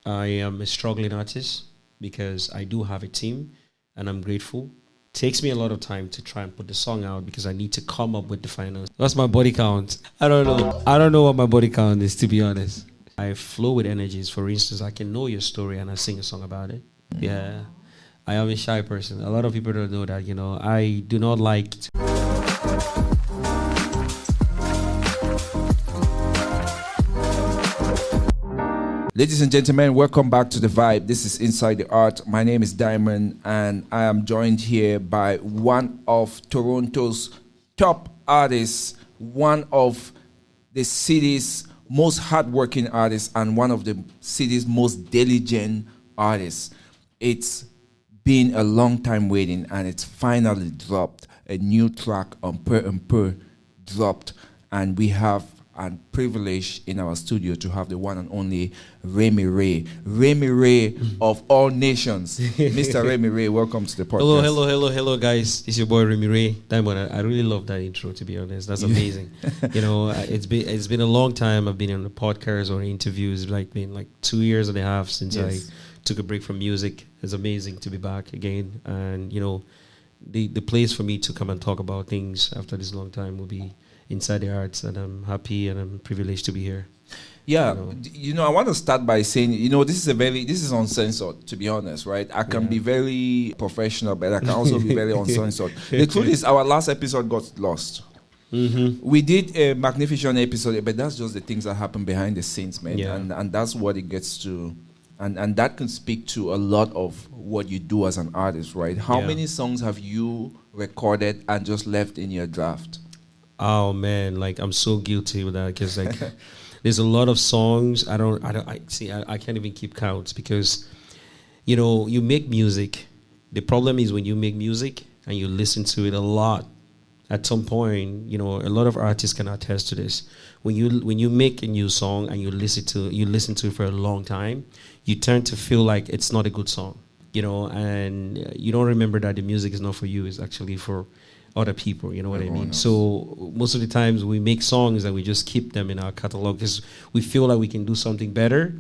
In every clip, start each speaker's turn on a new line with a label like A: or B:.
A: I am a struggling artist because I do have a team, and I'm grateful. Takes me a lot of time to try and put the song out because I need to come up with the finance. What's my body count? I don't know. I don't know what my body count is, to be honest. I flow with energies. For instance, I can know your story and I sing a song about it. Yeah. I am a shy person. A lot of people don't know that, I do not like to.
B: Ladies and gentlemen, welcome back to The Vibe. This is Inside the Art. My name is Diamond, and I am joined here by one of Toronto's top artists, one of the city's most hardworking artists, and one of the city's most diligent artists. It's been a long time waiting, and it's finally dropped. A new track on Peu Un Peu dropped, and we have a privilege in our studio to have the one and only Remiray. Remiray of all nations. Mr. Remiray, welcome to the podcast.
A: Hello, guys. It's your boy Remiray. Diamond, I really love that intro, to be honest. That's amazing. It's been a long time I've been on the podcast or interviews. It's been like 2 years and a half since I took a break from music. It's amazing to be back again. And, the place for me to come and talk about things after this long time will be Inside the Arts, and I'm happy and I'm privileged to be here.
B: Yeah, I want to start by saying, this is uncensored, to be honest, right? I can be very professional, but I can also be very uncensored. The truth is, our last episode got lost. Mm-hmm. We did a magnificent episode, but that's just the things that happen behind the scenes, man. Yeah. And that's what it gets to. And that can speak to a lot of what you do as an artist, right? How many songs have you recorded and just left in your draft?
A: Oh man, I'm so guilty with that because there's a lot of songs I can't even keep count because you make music. The problem is when you make music and you listen to it a lot, at some point, a lot of artists can attest to this. When you make a new song and you listen to it for a long time, you tend to feel like it's not a good song, and you don't remember that the music is not for you, it's actually for other people, you know what I mean? Else. So most of the times we make songs and we just keep them in our catalog because we feel like we can do something better,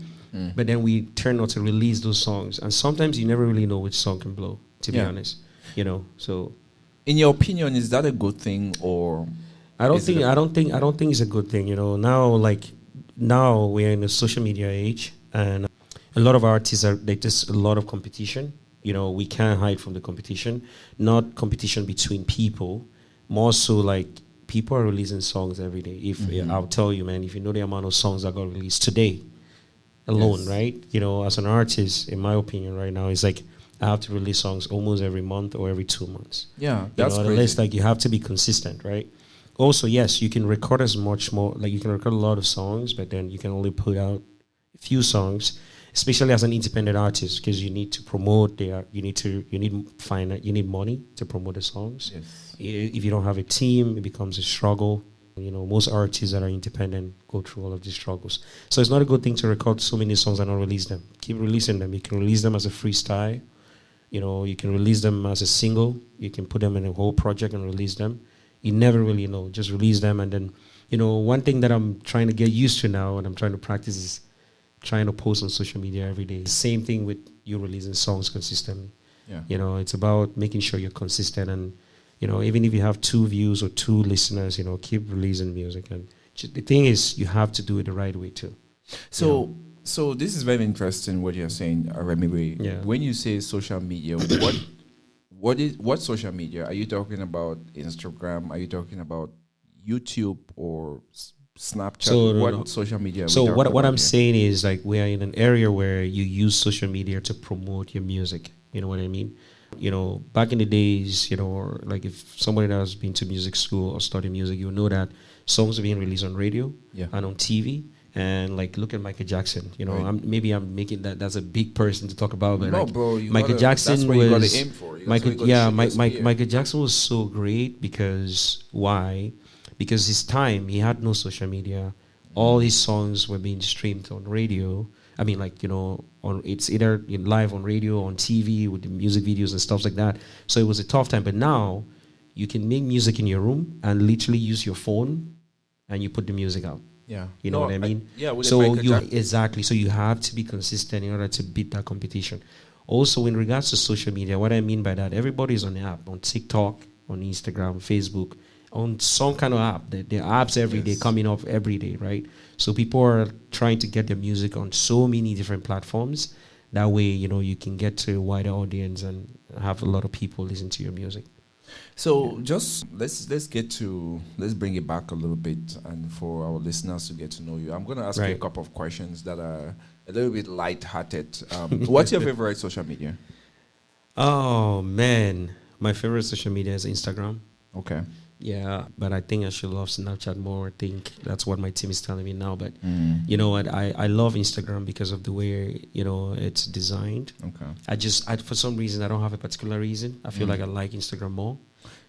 A: but then we turn not to release those songs. And sometimes you never really know which song can blow, to be honest. So
B: in your opinion, is that a good thing or
A: I don't think it's a good thing, Now we're in a social media age and a lot of artists there's a lot of competition. We can't hide from the competition, not competition between people, more so people are releasing songs every day. I'll tell you, man, if you know the amount of songs that got released today alone, right? As an artist, in my opinion right now, it's I have to release songs almost every month or every 2 months.
B: Yeah, that's crazy.
A: Unless you have to be consistent, right? Also, yes, you can record as much more, you can record a lot of songs, but then you can only put out a few songs, especially as an independent artist, because you need to promote you need money to promote the songs.
B: Yes.
A: If you don't have a team, it becomes a struggle. Most artists that are independent go through all of these struggles. So it's not a good thing to record so many songs and not release them. Keep releasing them. You can release them as a freestyle. You can release them as a single. You can put them in a whole project and release them. You never really know. Just release them. And then, one thing that I'm trying to get used to now and I'm trying to practice is trying to post on social media every day. Same thing with you releasing songs consistently. Yeah. It's about making sure you're consistent and, even if you have 2 views or 2 listeners, keep releasing music. And the thing is, you have to do it the right way too.
B: So this is very interesting what you're saying, Remiray.
A: Yeah.
B: When you say social media, what social media? Are you talking about Instagram? Are you talking about YouTube or Snapchat? Social media?
A: So what I'm saying is we are in an area where you use social media to promote your music. You know what I mean? Back in the days, if somebody that has been to music school or studied music, you know that songs are being released on radio and on TV. And look at Michael Jackson. Right. I'm making that's a big person to talk about. But
B: bro,
A: Michael Jackson
B: that's what you gotta aim for.
A: Michael Jackson was so great because why? Because his time, he had no social media. All his songs were being streamed on radio. It's either live on radio, on TV, with the music videos and stuff like that. So it was a tough time. But now, you can make music in your room and literally use your phone and you put the music out.
B: Yeah.
A: You know what I mean?
B: with
A: So
B: Michael
A: you
B: Jackson.
A: exactly. So you have to be consistent in order to beat that competition. Also, in regards to social media, what I mean by that, everybody's on the app, on TikTok, on Instagram, Facebook, on some kind of app. The apps every day coming up every day, right? So people are trying to get their music on so many different platforms. That way, you can get to a wider audience and have a lot of people listen to your music.
B: So just let's bring it back a little bit, and for our listeners to get to know you, I'm going to ask you a couple of questions that are a little bit light-hearted. What's your favorite social media?
A: Oh man, my favorite social media is Instagram.
B: Okay.
A: Yeah, but I think I should love Snapchat more. I think that's what my team is telling me now. But you know what? I love Instagram because of the way, it's designed.
B: Okay.
A: For some reason, I don't have a particular reason. I feel like I like Instagram more.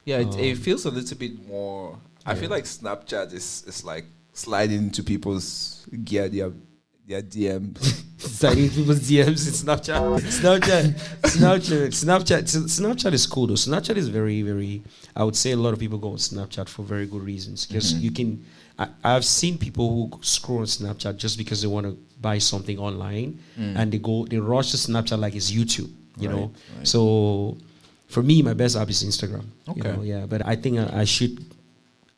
B: Yeah, it feels a little bit more. I feel like Snapchat is like sliding into people's their DM.
A: Sliding people's DMs in Snapchat. Snapchat is cool though. Snapchat is very, very. I would say a lot of people go on Snapchat for very good reasons because you can. I've seen people who scroll on Snapchat just because they want to buy something online and they rush to Snapchat like it's YouTube. You know,
B: right.
A: So for me, my best app is Instagram.
B: Okay.
A: But I think I should.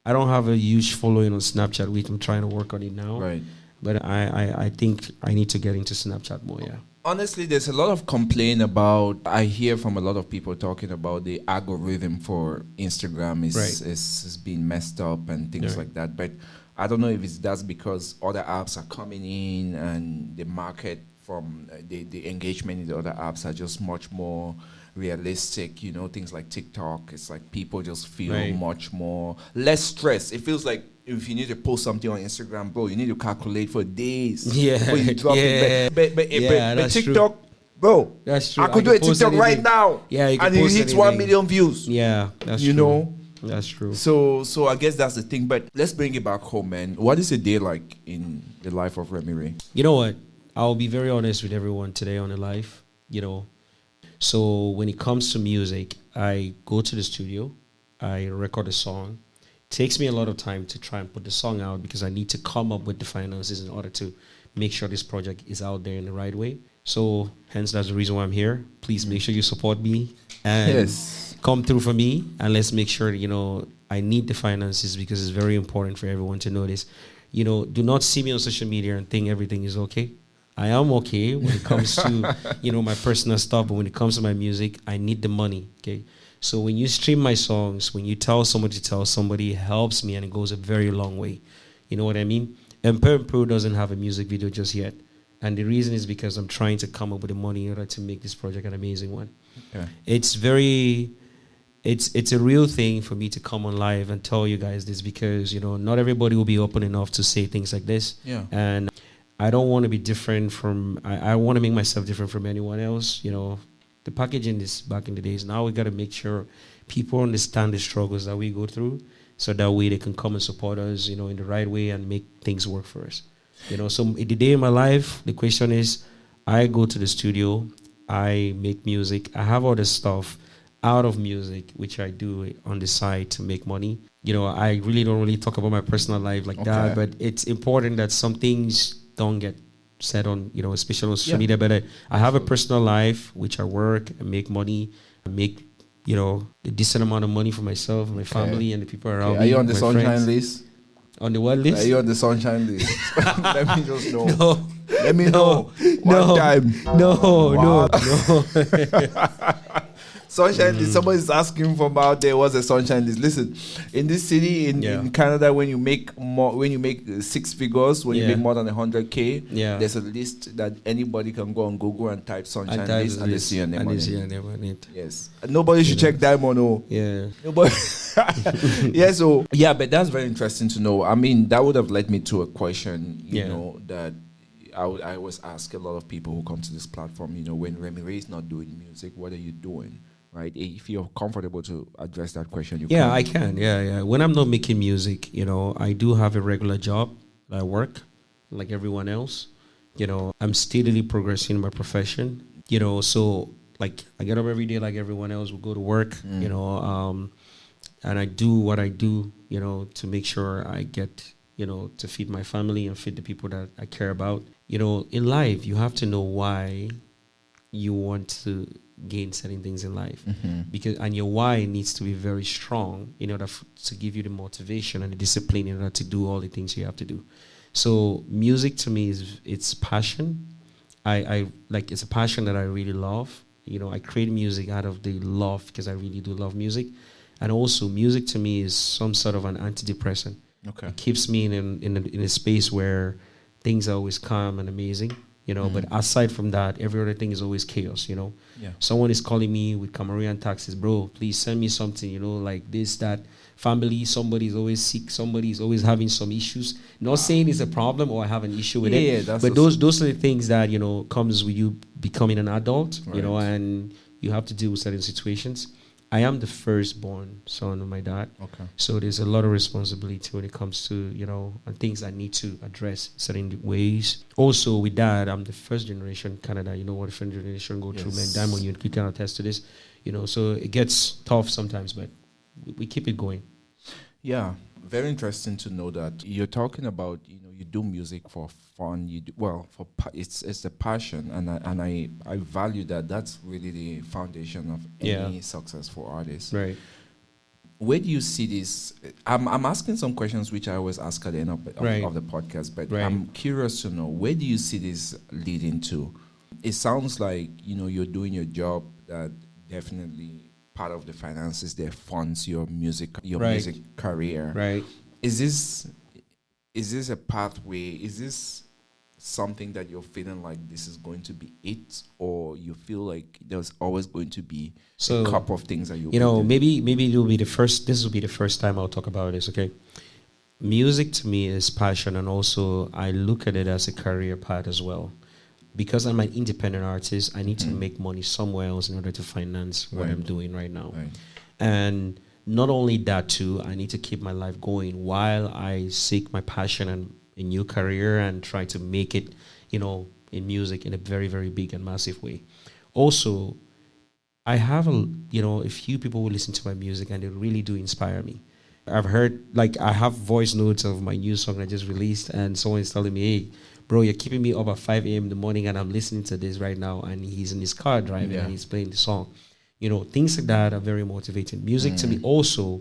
A: I don't have a huge following on Snapchat, which I'm trying to work on it now.
B: Right.
A: But I think I need to get into Snapchat more, yeah.
B: Honestly, there's a lot of complaint about, I hear from a lot of people talking about the algorithm for Instagram is being messed up and things like that. But I don't know if that's because other apps are coming in and the market from the engagement in the other apps are just much more realistic, things like TikTok. It's like people just feel much more less stress. It feels like if you need to post something on Instagram, bro, you need to calculate for days before you drop it. But TikTok, true. Bro,
A: that's true.
B: I could do a TikTok right now.
A: Yeah, you can
B: and it hits 1 million views.
A: Yeah, that's
B: true.
A: know? That's true.
B: So I guess that's the thing. But let's bring it back home, man. What is a day like in the life of Remiray?
A: You know what? I'll be very honest with everyone today on the life, So when it comes to music, I go to the studio, I record a song. It takes me a lot of time to try and put the song out because I need to come up with the finances in order to make sure this project is out there in the right way. So hence that's the reason why I'm here. Please make sure you support me and come through for me, and let's make sure, I need the finances because it's very important for everyone to know this. Do not see me on social media and think everything is okay. I am okay when it comes to, my personal stuff, but when it comes to my music, I need the money, okay? So when you stream my songs, when you tell somebody to tell somebody, it helps me and it goes a very long way. You know what I mean? And Peu Un Peu doesn't have a music video just yet. And the reason is because I'm trying to come up with the money in order to make this project an amazing one.
B: Okay.
A: It's a real thing for me to come on live and tell you guys this because, not everybody will be open enough to say things like this.
B: Yeah.
A: And I don't want to be different from, I want to make myself different from anyone else. The packaging is back in the days. Now we got to make sure people understand the struggles that we go through so that way they can come and support us, in the right way and make things work for us. So in the day in my life, the question is, I go to the studio, I make music, I have all this stuff out of music, which I do on the side to make money. I really don't really talk about my personal life like that, but it's important that some things don't get said on, especially on social media. But I have a personal life, which I work and make money, I make, a decent amount of money for myself, my family, and the people around me.
B: Are you on the sunshine
A: friends.
B: List?
A: On the what list?
B: Are you on the sunshine list? Let me just know.
A: No.
B: Let me know. One time.
A: No.
B: Sunshine list. Somebody's asking from out there what's a sunshine list. Listen, in this city in Canada, when you make more, when you make 6 figures, when you make more than 100K, there's a list that anybody can go on Google and type sunshine list and they see your name on it. Yes. Nobody should check Diamond. Oh.
A: Yeah.
B: Nobody. But that's very interesting to know. I mean, that would have led me to a question, you know, that I always ask a lot of people who come to this platform, when Remiray is not doing music, what are you doing? Right? If you're comfortable to address that question, you can.
A: I can. Yeah. When I'm not making music, I do have a regular job. I work like everyone else. I'm steadily progressing in my profession. So like I get up every day like everyone else. We go to work. And I do what I do. To make sure I get to feed my family and feed the people that I care about. In life, you have to know why you want to gain certain things in life, and your why needs to be very strong in order to give you the motivation and the discipline in order to do all the things you have to do. So music to me it's passion. I like, it's a passion that I really love. I create music out of the love because I really do love music. And also music to me is some sort of an antidepressant.
B: Okay.
A: It keeps me in a space where things are always calm and amazing, but aside from that, every other thing is always chaos.
B: Yeah.
A: Someone is calling me with Cameroon taxes, bro, please send me something, like this, that. Family, somebody's always sick, somebody's always having some issues. Not saying it's a problem or I have an issue with it, but those are the things that comes with you becoming an adult,
B: right.
A: And you have to deal with certain situations. I am the firstborn son of my dad,
B: okay.
A: So there's a lot of responsibility when it comes to and things I need to address certain ways. Also with that, I'm the first generation Canada. You know what the first generation go through, man. Diamond, you can attest to this. So it gets tough sometimes, but we keep it going.
B: Yeah, very interesting to know that you're talking about. You do music for fun. It's a passion, and I value that. That's really the foundation of any successful artist.
A: Right.
B: Where do you see this? I'm asking some questions which I always ask at the end of the podcast, but I'm curious to know, where do you see this leading to? It sounds like you're doing your job that definitely. Part of the finances that funds your music career.
A: Right.
B: Is this a pathway? Is this something that you're feeling like this is going to be it, or you feel like there's always going to be a couple of things that
A: maybe it'll be the first. This will be the first time I'll talk about this. Okay. Music to me is passion, and also I look at it as a career path as well. Because I'm an independent artist, I need to make money somewhere else in order to finance what I'm doing right now. Right. And not only that too, I need to keep my life going while I seek my passion and a new career and try to make it, in music in a very, very big and massive way. Also, I have a few people who listen to my music and they really do inspire me. I've heard, I have voice notes of my new song I just released, and someone is telling me, hey, bro, you're keeping me up at 5 a.m. in the morning and I'm listening to this right now, and he's in his car driving and he's playing the song. Things like that are very motivating. Music to me also,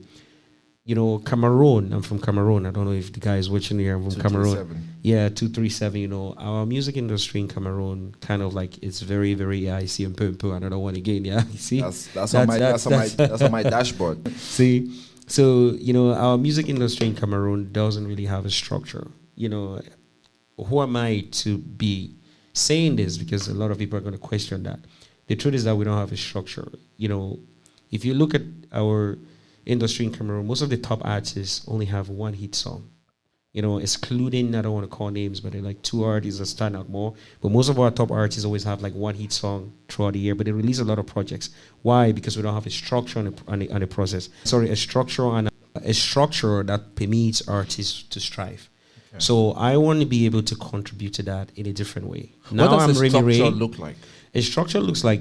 A: Cameroon, I'm from Cameroon. I don't know if the guy is watching here. I'm from Cameroon. Yeah, 237, our music industry in Cameroon kind of it's very, very, I see Peu Un Peu, another one again, yeah. You see?
B: That's on my dashboard.
A: See? So, our music industry in Cameroon doesn't really have a structure. Who am I to be saying this? Because a lot of people are going to question that. The truth is that we don't have a structure. If you look at our industry in Cameroon, most of the top artists only have one hit song. Excluding, I don't want to call names, but they're like two artists that stand out more. But most of our top artists always have one hit song throughout the year, but they release a lot of projects. Why? Because we don't have a structure on a process. Sorry, a structure and a structure that permits artists to strive. Okay. So I want to be able to contribute to that in a different way.
B: Now, what does a structure look like?
A: A structure looks like,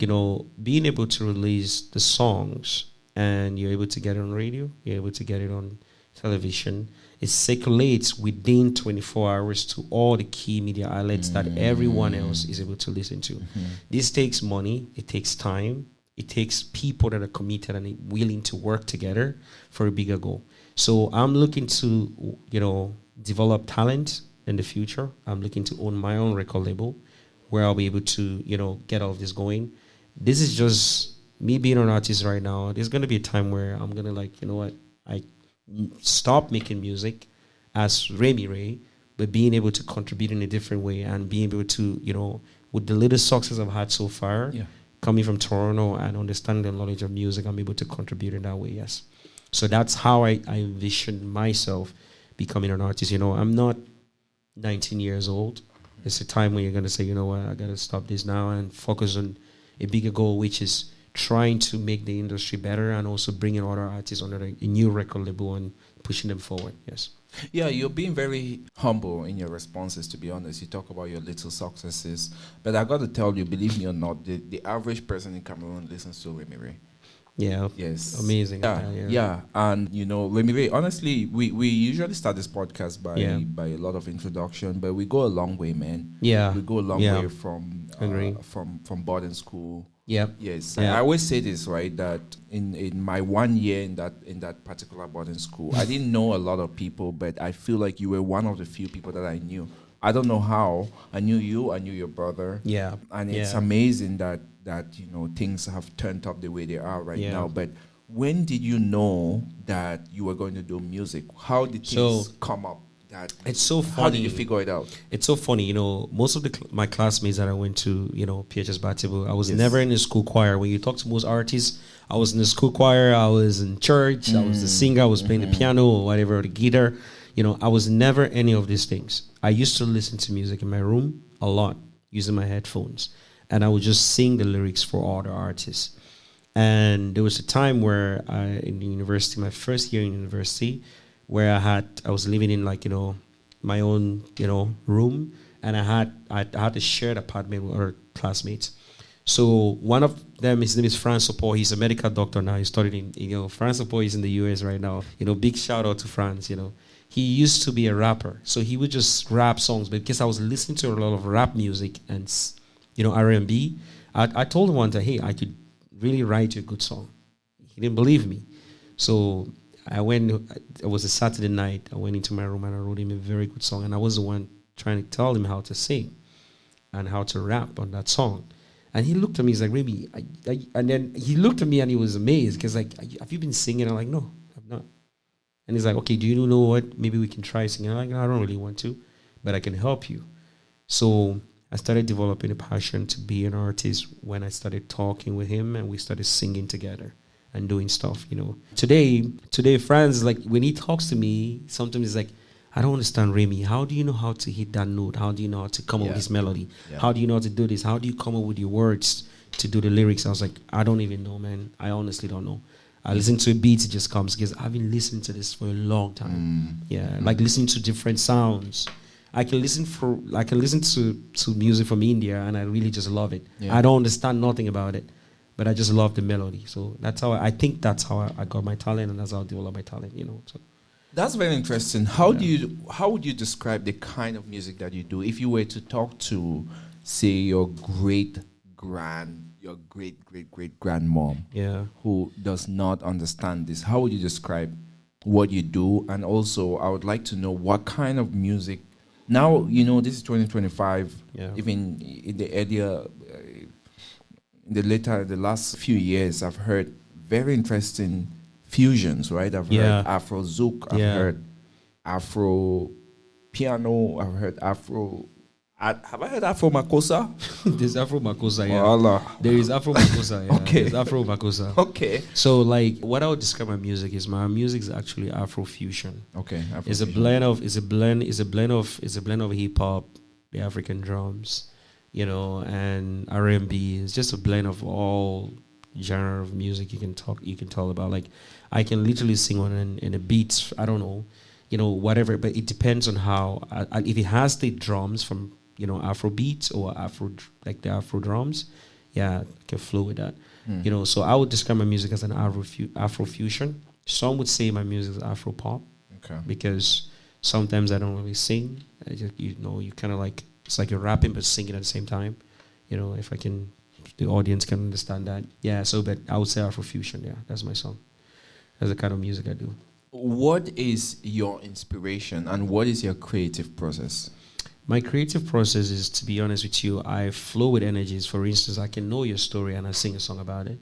A: being able to release the songs and you're able to get it on radio, you're able to get it on television. It circulates within 24 hours to all the key media outlets that everyone else is able to listen to. This takes money, it takes time, it takes people that are committed and willing to work together for a bigger goal. So I'm looking to, develop talent in the future. I'm looking to own my own record label where I'll be able to, get all of this going. This is just me being an artist right now. There's going to be a time where I'm going to I stop making music as Remiray, but being able to contribute in a different way and being able to, with the little success I've had so far, coming from Toronto and understanding the knowledge of music, I'm able to contribute in that way, yes. So that's how I envision myself becoming an artist. I'm not 19 years old. It's a time when you're going to say, I got to stop this now and focus on a bigger goal, which is trying to make the industry better and also bringing other artists under a new record label and pushing them forward, yes.
B: Yeah, you're being very humble in your responses, to be honest. You talk about your little successes, but I got to tell you, believe me or not, the average person in Cameroon listens to Remiray.
A: Yeah.
B: Yes.
A: Amazing.
B: Yeah. And Remiray, honestly, we usually start this podcast by a lot of introduction, but we go a long way, man.
A: Yeah.
B: We go a long way from
A: Agree.
B: from boarding school.
A: Yep.
B: Yes.
A: Yeah.
B: I always say this, right? That in my 1 year in that particular boarding school, I didn't know a lot of people, but I feel like you were one of the few people that I knew. I don't know how. I knew you, I knew your brother.
A: Yeah.
B: And it's amazing that things have turned up the way they are right now. But when did you know that you were going to do music? How did things come up? That
A: it's so funny.
B: How did you figure it out?
A: It's so funny. Most of my classmates that I went to, PHS Batibu, I was never in the school choir. When you talk to most artists, I was in the school choir, I was in church, I was the singer, I was playing the piano or whatever, the guitar. I was never any of these things. I used to listen to music in my room a lot, using my headphones. And I would just sing the lyrics for other artists. And there was a time where in the university, my first year in university, where I was living in my own room, and I had a shared apartment with other classmates. So one of them, his name is Franz Sopor. He's a medical doctor now. He studied in Franz Sopor is in the US right now. Big shout out to Franz. He used to be a rapper, so he would just rap songs. But because I was listening to a lot of rap music and R&B, I told him one day, hey, I could really write you a good song. He didn't believe me. So it was a Saturday night, I went into my room and I wrote him a very good song. And I was the one trying to tell him how to sing and how to rap on that song. And he looked at me, he's like, Remy, and then he looked at me and he was amazed because have you been singing? I'm like, no, I've not. And he's like, okay, do you know what? Maybe we can try singing. I'm like, no, I don't really want to, but I can help you. So I started developing a passion to be an artist when I started talking with him and we started singing together and doing stuff, Today, Franz, when he talks to me, sometimes he's like, I don't understand, Remy. How do you know how to hit that note? How do you know how to come up with this melody? Yeah. How do you know how to do this? How do you come up with your words to do the lyrics? I was like, I don't even know, man. I honestly don't know. I listen to a beat, it just comes because I've been listening to this for a long time. Listening to different sounds. I can listen to music from India and I really just love it. Yeah. I don't understand nothing about it, but I just love the melody. So that's how I think that's how I got my talent, and that's how I developed my talent. So
B: that's very interesting. How would you describe the kind of music that you do if you were to talk to, say, your great grandmom, who does not understand this? How would you describe what you do? And also, I would like to know what kind of music. Now, this is 2025. Yeah. Even in the earlier, the last few years, I've heard very interesting fusions, right? I've heard Afro Zouk, I've heard Afro piano, I've heard Afro. Have I heard Afro Makossa?
A: There's Afro Makossa, yeah.
B: Allah.
A: There is Afro Makossa, yeah.
B: Okay.
A: There's Afro Makossa.
B: Okay.
A: So, what I would describe my music is actually Afro fusion.
B: Okay.
A: It's a blend of hip hop, the African drums, and R&B. It's just a blend of all genre of music you can tell about. I can literally sing on in a beat. I don't know, whatever. But it depends on how. If it has the drums from Afro beats or the Afro drums, I can flow with that. So I would describe my music as an Afro fusion. Some would say my music is Afro pop, because sometimes I don't really sing. I just, you kind of it's like you're rapping but singing at the same time. If the audience can understand that. Yeah. So, but I would say Afro fusion. Yeah, that's my song. That's the kind of music I do.
B: What is your inspiration and what is your creative process?
A: My creative process is, to be honest with you, I flow with energies. For instance, I can know your story and I sing a song about it.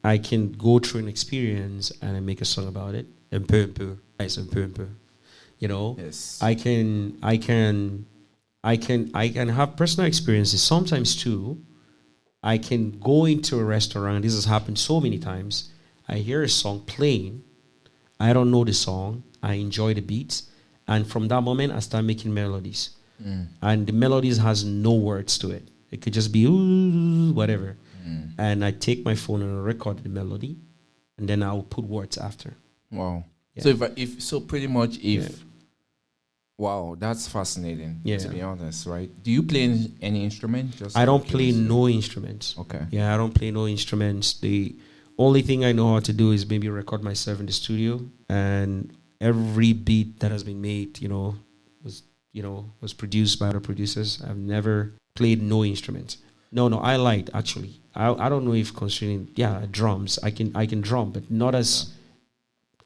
A: I can go through an experience and I make a song about it. And Peu Un Peu. It's un peu, un peu.
B: Yes.
A: I can have personal experiences. Sometimes too, I can go into a restaurant. This has happened so many times. I hear a song playing. I don't know the song. I enjoy the beats. And from that moment, I start making melodies. And the melodies has no words to it. It could just be ooh, whatever. And I take my phone and I record the melody. And then I'll put words after.
B: Wow. Yeah. So wow, that's fascinating, to be honest, right? Do you play any instrument?
A: I don't play no instruments.
B: Okay.
A: Yeah, I don't play no instruments. The Only thing I know how to do is maybe record myself in the studio, and every beat that has been made, was was produced by other producers. I've never played no instrument. No, no, I lied actually. I don't know if considering drums. I can drum, but not as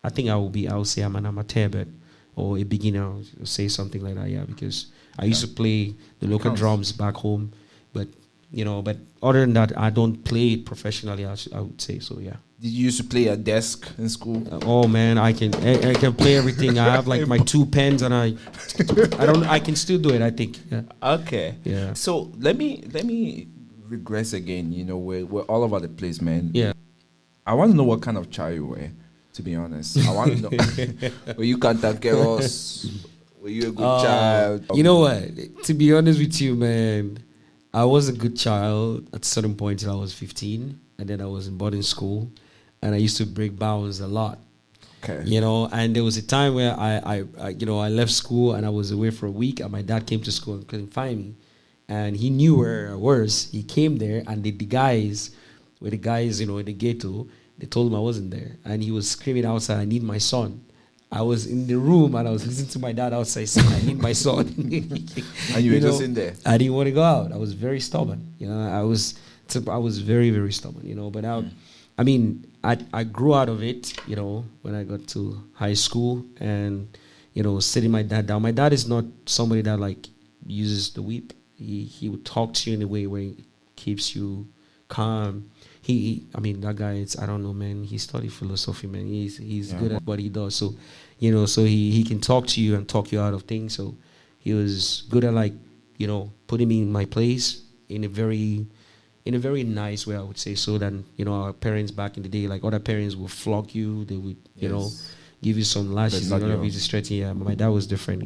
A: I think I'll say I'm an amateur, but or a beginner, I'll say something like that. Yeah, because I used to play the local drums back home, but but other than that, I don't play it professionally. I would say so. Yeah.
B: Did you used to play at desk in school?
A: Oh man, I can play everything. I have like my 2 pens, and I can still do it. I think. Yeah.
B: Okay.
A: Yeah.
B: So let me regress again. We're all over the place, man.
A: Yeah.
B: I want to know what kind of child you were. To be honest, I want to know. Were you cantankerous? Were you a good child?
A: You know what? To be honest with you, man, I was a good child at a certain point till I was 15, and then I was in boarding school, and I used to break bounds a lot.
B: Okay.
A: And there was a time where I left school and I was away for a week, and my dad came to school and couldn't find me, and he knew where I was. He came there, and the guys in the ghetto, they told him I wasn't there, and he was screaming outside, "I need my son." I was in the room and I was listening to my dad outside saying, "I need my son."
B: And you were just in there.
A: I didn't want to go out. I was very stubborn. I was very, very stubborn. But I grew out of it. When I got to high school and sitting my dad down. My dad is not somebody that like uses the whip. He would talk to you in a way where it keeps you calm. That guy, I don't know, man. He studied philosophy, man. He's good at what he does. So, so he can talk to you and talk you out of things. So he was good at putting me in my place in a very nice way, I would say. So that, our parents back in the day, like other parents would flog you. They would, give you some lashes. Yeah, but my dad was different.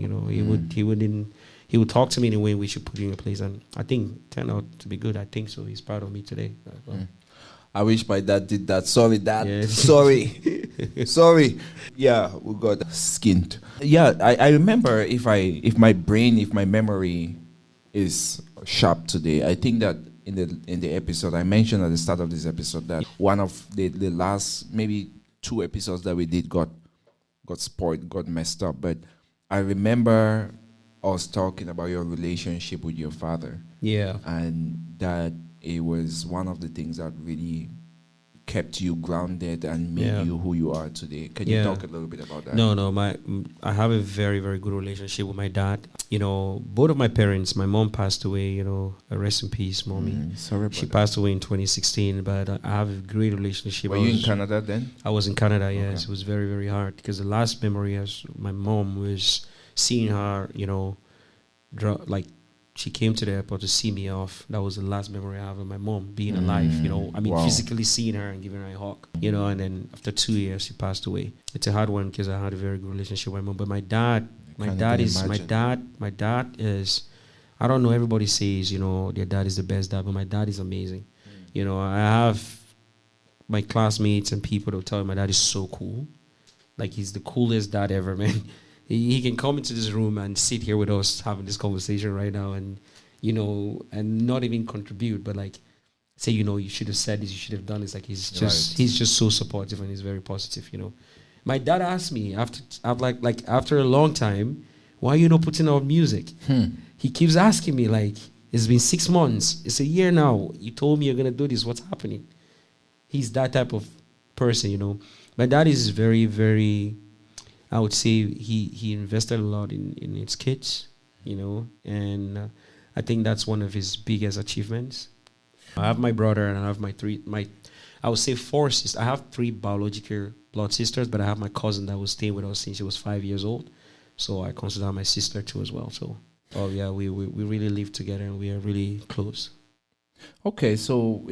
A: He would talk to me in a way in which you put you in your place. And I think it turned out to be good. I think so. He's proud of me today.
B: I wish my dad did that. Sorry, Dad.
A: Yeah.
B: Sorry. Sorry. Yeah, we got skinned. Yeah, I remember if my memory is sharp today, I think that in the episode, I mentioned at the start of this episode that one of the last maybe 2 episodes that we did got spoiled, got messed up. But I remember us talking about your relationship with your father.
A: Yeah.
B: And that it was one of the things that really kept you grounded and made you who you are today. Can you talk a little bit about that?
A: No, I have a very, very good relationship with my dad. Both of my parents, my mom passed away, rest in peace, mommy.
B: Sorry about
A: She
B: that.
A: passed away in 2016, but I have a great relationship.
B: Were you in Canada then?
A: I was in Canada, yes.
B: Okay.
A: It was very, very hard because the last memory of my mom was seeing her, she came to the airport to see me off. That was the last memory I have of my mom being alive,
B: Wow.
A: physically seeing her and giving her a hug, and then after 2 years, she passed away. It's a hard one because I had a very good relationship with my mom. But my dad is, I don't know, everybody says, their dad is the best dad, but my dad is amazing. I have my classmates and people that will tell me my dad is so cool. Like, he's the coolest dad ever, man. He can come into this room and sit here with us having this conversation right now and, and not even contribute, but like say, you should have said this, you should have done this. Like he's just so supportive and he's very positive, My dad asked me after a long time, why are you not putting out music? He keeps asking me like, it's been 6 months. It's a year now. You told me you're going to do this. What's happening? He's that type of person, My dad is very, very... I would say he invested a lot in his kids, and I think that's one of his biggest achievements. I have my brother and I have I would say 4 sisters. I have 3 biological blood sisters, but I have my cousin that was staying with us since she was 5 years old. So I consider her my sister too as well. So, we really live together and we are really close.
B: Okay, so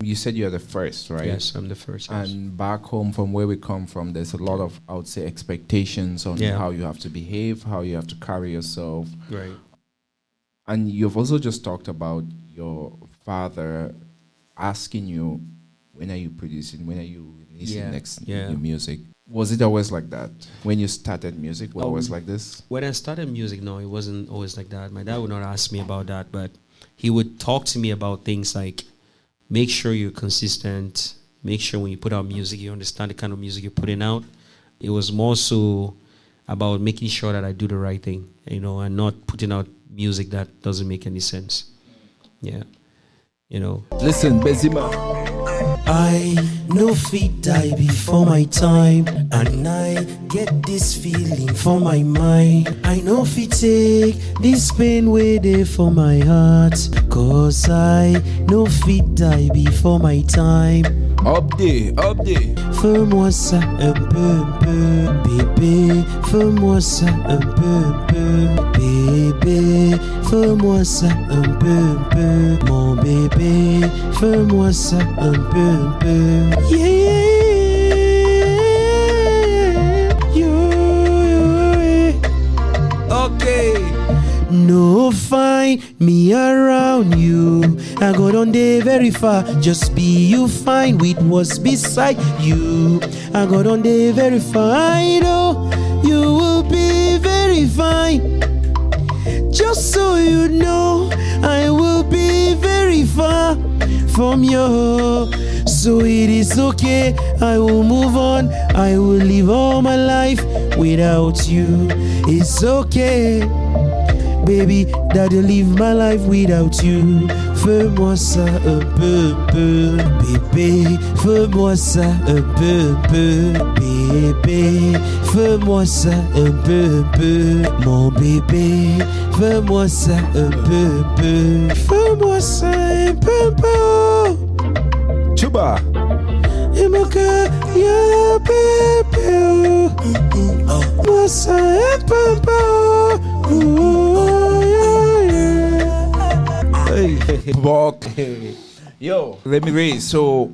B: you said you're the first, right?
A: Yes, I'm the first. Yes.
B: And back home from where we come from, there's a lot of, I would say, expectations on how you have to behave, how you have to carry yourself.
A: Right.
B: And you've also just talked about your father asking you, when are you producing, when are you releasing your music? Was it always like that? When you started music, was it always like this?
A: When I started music, no, it wasn't always like that. My dad would not ask me about that, but he would talk to me about things like, make sure you're consistent, make sure when you put out music, you understand the kind of music you're putting out. It was more so about making sure that I do the right thing, and not putting out music that doesn't make any sense. Yeah.
B: Listen, Benzema.
A: I no fit die before my time, and I get this feeling for my mind. I no fit take this pain way there for my heart, cause I no fit die before my time.
B: Up there.
A: Fais-moi ça un peu, bébé. Fais-moi ça un peu, bébé. Fais-moi ça un peu, mon bébé. Fais-moi ça un peu. Yeah.
B: Okay.
A: No find me around you. I go down there very far. Just be you fine with what's beside you. I go down there very far. I know you will be very fine. Just so you know, I will be very far from you. So it is okay, I will move on. I will live all my life without you. It's okay, baby, that I live my life without you. Fais-moi ça un peu, bébé. Fais-moi ça un peu, bébé. Fais-moi ça un peu, mon bébé. Fais-moi ça un peu. Fais-moi ça un peu.
B: Chuba.
A: Et mon cœur, y'a bébé. Moi ça un peu.
B: Hey. Yo, Remiray. So,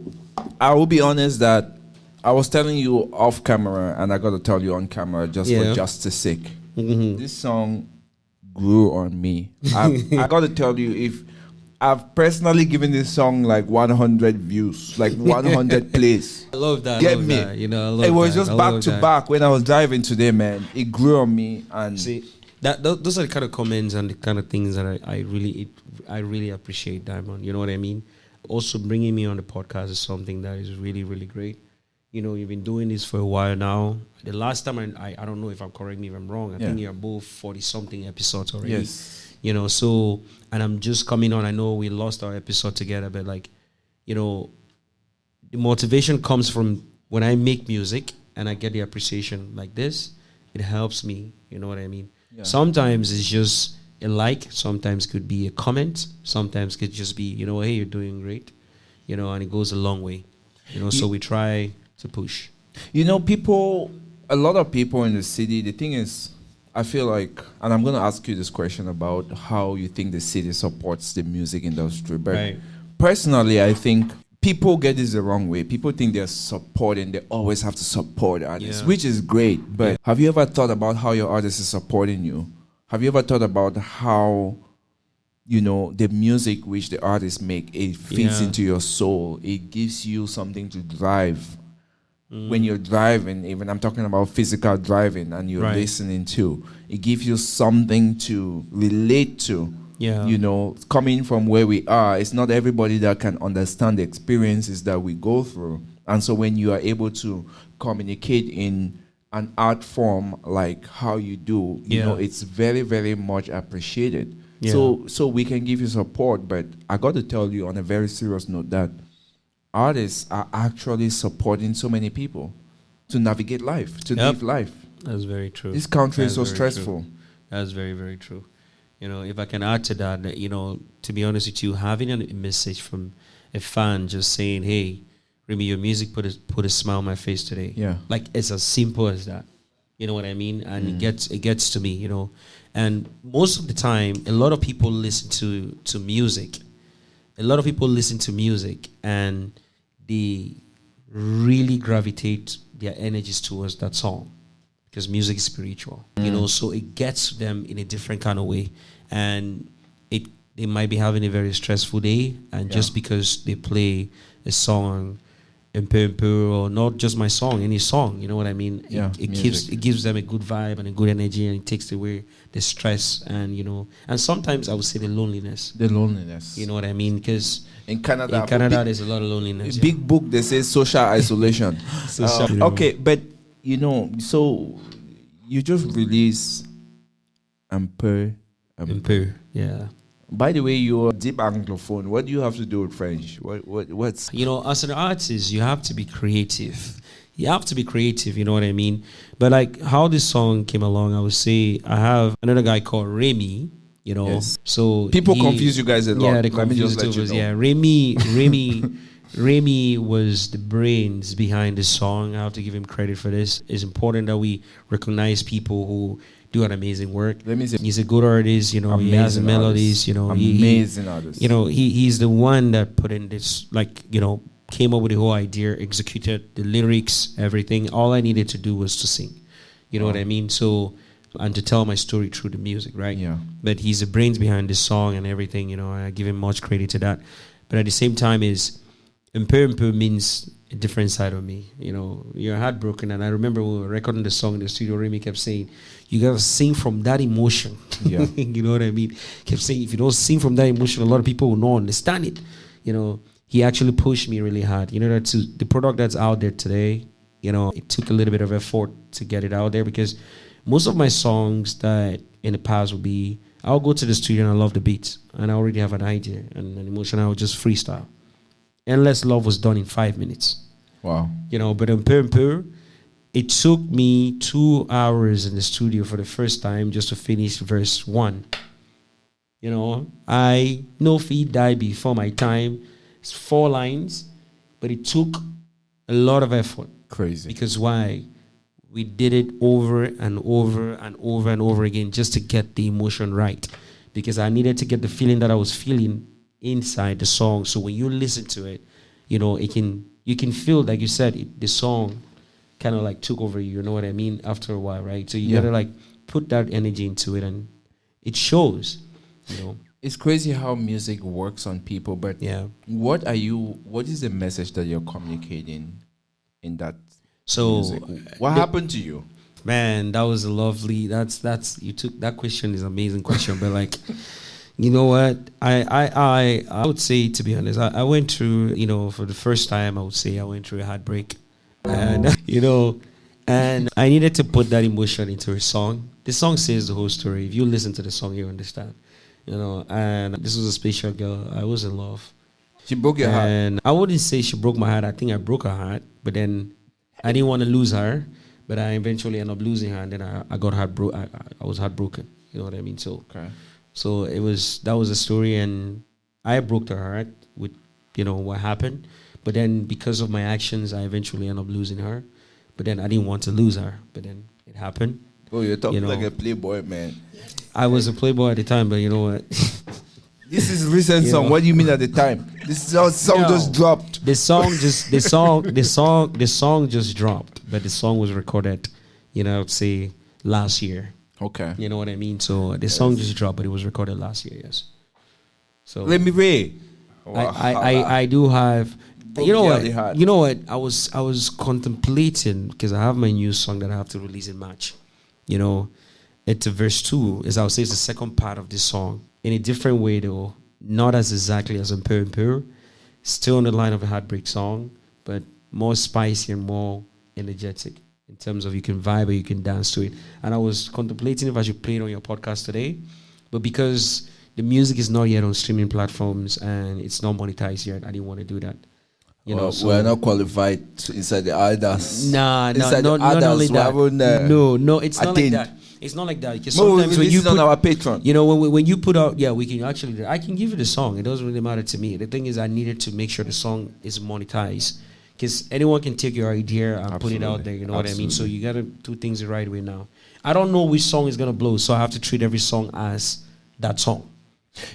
B: I will be honest that I was telling you off camera, and I got to tell you on camera just for justice sake. This song grew on me. I got to tell you, if I've personally given this song like 100 views, like 100 plays.
A: I love that.
B: Get me?
A: That. I love
B: it was
A: that.
B: just back to back when I was driving today, man. It grew on me, and
A: see. Those are the kind of comments and the kind of things that I really appreciate, Diamond. You know what I mean? Also, bringing me on the podcast is something that is really, really great. You've been doing this for a while now. The last time, I don't know if I'm correct me if I'm wrong. I think you're both 40-something episodes already.
B: Yes.
A: So, and I'm just coming on. I know we lost our episode together, but the motivation comes from when I make music and I get the appreciation like this. It helps me. You know what I mean? Yeah. Sometimes it's just a like, sometimes could be a comment, sometimes could just be, hey, you're doing great, and it goes a long way, so we try to push.
B: A lot of people in the city, the thing is, I feel like, and I'm going to ask you this question about how you think the city supports the music industry, but personally, I think people get this the wrong way. People think they're supporting, they always have to support artists, which is great. But have you ever thought about how your artist is supporting you? Have you ever thought about how, the music which the artists make, it feeds into your soul. It gives you something to drive. When you're driving, even I'm talking about physical driving and you're listening to, it gives you something to relate to. Yeah. Coming from where we are, it's not everybody that can understand the experiences that we go through. And so when you are able to communicate in an art form like how you do, it's very, very much appreciated. Yeah. So we can give you support, but I got to tell you on a very serious note that artists are actually supporting so many people to navigate life, to live life.
A: That's very true.
B: This country is so stressful.
A: True. That's very, very true. If I can add to that, to be honest with you, having a message from a fan just saying, hey, Remy, your music put a smile on my face today. Yeah. Like, it's as simple as that. You know what I mean? And it gets to me, And most of the time, a lot of people listen to music. A lot of people listen to music and they really gravitate their energies towards that song. Because music is spiritual, so it gets them in a different kind of way. And they might be having a very stressful day, and just because they play a song Peu Un Peu, or not just my song, any song, you know what I mean?
B: Yeah,
A: It gives them a good vibe and a good energy, and it takes away the stress and, and sometimes I would say the loneliness.
B: The loneliness.
A: You know what I mean? Because
B: in Canada,
A: there's a lot of loneliness.
B: Big book, they say social isolation. Okay, but so you just release Un Peu.
A: Un Peu, yeah.
B: By the way, you're deep Anglophone. What do you have to do with French? What's
A: as an artist, you have to be creative. You have to be creative, you know what I mean? But like how this song came along, I would say I have another guy called Remy,
B: Yes.
A: So
B: people confuse you guys a lot.
A: Yeah, they confuse it too. Yeah, Remy was the brains behind the song. I have to give him credit for this. It's important that we recognize people who do an amazing work.
B: Let me say,
A: he's a good artist, he has the melodies,
B: amazing artist.
A: He's the one that put in this, came up with the whole idea, executed the lyrics, everything. All I needed to do was to sing. You know what I mean? So, and to tell my story through the music, right?
B: Yeah.
A: But he's the brains behind this song and everything, and I give him much credit to that. But at the same time Un Peu means a different side of me. You're heartbroken, and I remember when we were recording the song in the studio, Remy kept saying, you gotta sing from that emotion.
B: Yeah.
A: You know what I mean? Kept saying, if you don't sing from that emotion, a lot of people will not understand it. He actually pushed me really hard. That's the product that's out there today. It took a little bit of effort to get it out there, because most of my songs that in the past would be, I'll go to the studio and I love the beats and I already have an idea and an emotion. I would just freestyle. Endless Love was done in 5 minutes.
B: Wow.
A: But Un Peu, it took me 2 hours in the studio for the first time just to finish verse 1. I know feet die before my time. It's 4 lines, but it took a lot of effort.
B: Crazy.
A: Because why? We did it over and over and over and over again just to get the emotion right. Because I needed to get the feeling that I was feeling inside the song. So when you listen to it, you can feel, like you said, the song kind of like took over you. You know what I mean? After a while, right? So you gotta put that energy into it, and it shows.
B: It's crazy how music works on people. But what is the message that you're communicating in that? So music? What happened to you?
A: Man, that was a lovely. You took that question is an amazing question, but you know what? I would say, to be honest, I went through, for the first time, I would say I went through a heartbreak, and and I needed to put that emotion into a song. The song says the whole story. If you listen to the song, you understand. And this was a special girl. I was in love.
B: She broke your heart.
A: And I wouldn't say she broke my heart. I think I broke her heart, but then I didn't want to lose her, but I eventually ended up losing her, and then I got heartbroken. I was heartbroken. You know what I mean? So, so that was a story, and I broke her heart with, what happened. But then because of my actions, I eventually ended up losing her. But then I didn't want to lose her. But then it happened.
B: Oh, you're talking like a playboy, man.
A: I was a playboy at the time, but you know what?
B: This is a recent song. What do you mean at the time? This song just dropped.
A: The song just dropped, but the song was recorded, say last year.
B: Okay.
A: You know what I mean? So the song just dropped, but it was recorded last year. Yes. So
B: Remiray.
A: I do have. You know what? I was contemplating, because I have my new song that I have to release in March. It's verse 2. As I would say, it's the second part of this song. In a different way, though, not as exactly as Un Peu, still on the line of a heartbreak song, but more spicy and more energetic in terms of you can vibe or you can dance to it. And I was contemplating if I should play it on your podcast today, but because the music is not yet on streaming platforms and it's not monetized yet, I didn't want to do that.
B: So we're not qualified inside the others.
A: Not only that. No, it's not like that. It's not like that. Because sometimes when you put
B: on our Patreon,
A: when you put out, we can actually. I can give you the song. It doesn't really matter to me. The thing is, I needed to make sure the song is monetized, because anyone can take your idea and put it out there. You know what I mean? So you gotta do things the right way now. I don't know which song is gonna blow, so I have to treat every song as that song.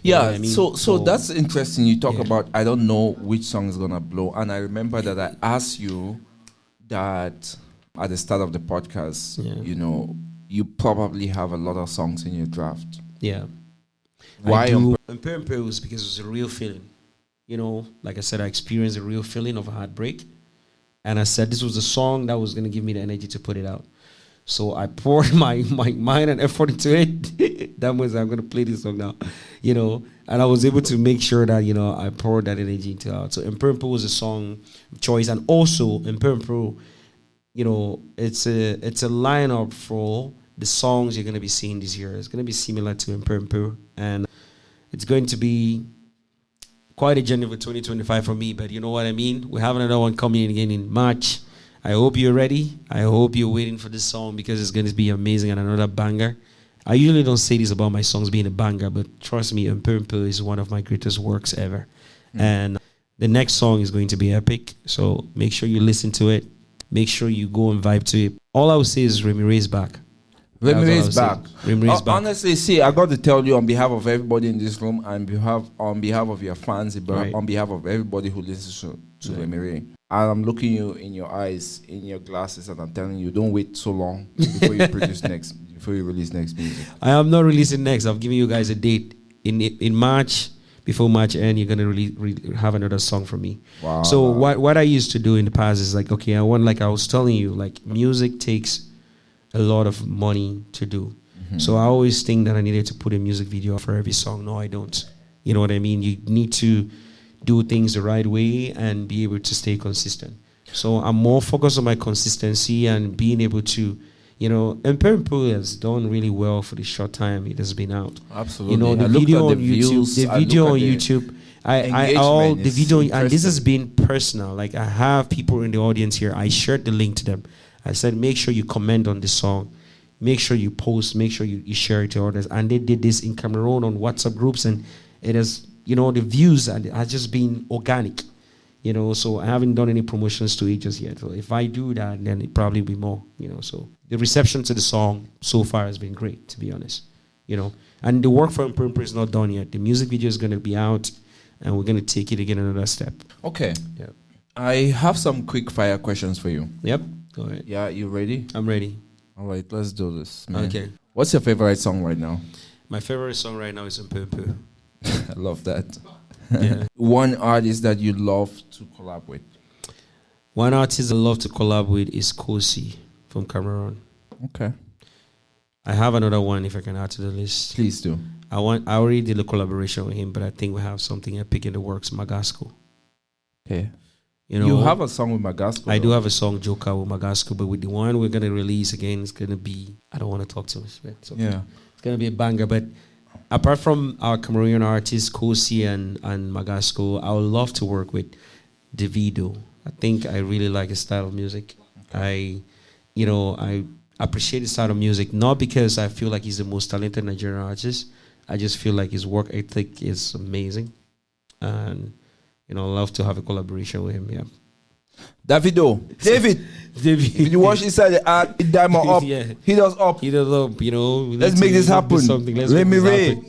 A: You know what I mean?
B: So that's interesting. You talk about, I don't know which song is gonna blow, and I remember that I asked you that at the start of the podcast. You probably have a lot of songs in your draft.
A: Yeah.
B: Why?
A: Un Peu was because it was a real feeling. Like I said, I experienced a real feeling of a heartbreak. And I said this was the song that was going to give me the energy to put it out. So I poured my mind and effort into it. That was, I'm going to play this song now, and I was able to make sure that, I poured that energy into it out. So Peu Un Peu was a song choice. And also in Peu Un Peu, it's a lineup for the songs you're going to be seeing this year. It's going to be similar to Peu Un Peu. And it's going to be quite a journey for 2025 for me. But you know what I mean? We have another one coming in again in March. I hope you're ready. I hope you're waiting for this song because it's going to be amazing and another banger. I usually don't say this about my songs being a banger, but trust me, Peu Un Peu is one of my greatest works ever. And the next song is going to be epic. So make sure you listen to it. Make sure you go and vibe to it. All I would say is Remiray's back.
B: Remiray's back.
A: Remiray's back.
B: Honestly, see, I got to tell you on behalf of everybody in this room and on behalf of your fans, on behalf of everybody who listens to Remiray, I'm looking you in your eyes, in your glasses, and I'm telling you, don't wait so long before you before you release next music.
A: I am not releasing next. I'm giving you guys a date in March. Before March end, you're gonna have another song from me.
B: Wow.
A: So what I used to do in the past is like, okay, I was telling you, like, music takes a lot of money to do. So I always think that I needed to put a music video for every song. No, I don't. You know what I mean? You need to do things the right way and be able to stay consistent. So I'm more focused on my consistency and being able to, and Peu Un Peu has done really well for the short time it has been out.
B: Absolutely.
A: The video on YouTube, the video, and this has been personal. Like, I have people in the audience here. I shared the link to them. I said, make sure you comment on this song. Make sure you post. Make sure you share it to others. And they did this in Cameroon on WhatsApp groups, and it has, the views have just been organic. So I haven't done any promotions to it just yet. So if I do that, then it probably be more. So the reception to the song so far has been great, to be honest. And the work for Peu Un Peu is not done yet. The music video is going to be out, and we're going to take it again another step.
B: Okay.
A: Yep.
B: I have some quick fire questions for you.
A: Yep. Go ahead.
B: Yeah, you ready?
A: I'm ready.
B: All right, let's do this, man.
A: Okay.
B: What's your favorite song right now?
A: My favorite song right now is Peu Un Peu.
B: I love that.
A: Yeah.
B: One artist that you love to collab with?
A: One artist I love to collab with is Kosi from Cameroon.
B: Okay.
A: I have another one if I can add to the list.
B: Please do.
A: I already did a collaboration with him, but I think we have something epic in the works, Magasco.
B: Okay. You have a song with Magasco?
A: I do have a song, Joker, with Magasco, but with the one we're going to release again, it's going to be, I don't want to talk too much, but it's okay.
B: Yeah.
A: It's going to be a banger. But apart from our Cameroonian artists, Kosi and Magasco, I would love to work with Davido. I think I really like his style of music. Okay. I appreciate his style of music, not because I feel like he's the most talented Nigerian artist. I just feel like his work ethic is amazing. And I love to have a collaboration with him. Yeah.
B: Davido. David. If you watch inside the art, hit diamond up.
A: Yeah.
B: Hit us up.
A: Hit us up.
B: Let's make this happen. Remiray.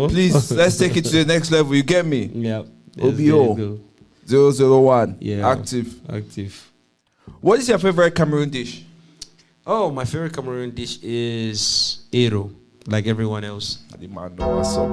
B: Please, let's take it to the next level. You get me?
A: Yeah.
B: OBO 001.
A: Yeah.
B: Active. What is your favorite Cameroon dish?
A: Oh, my favorite Cameroon dish is Ero, like everyone else.
B: The man know what's up.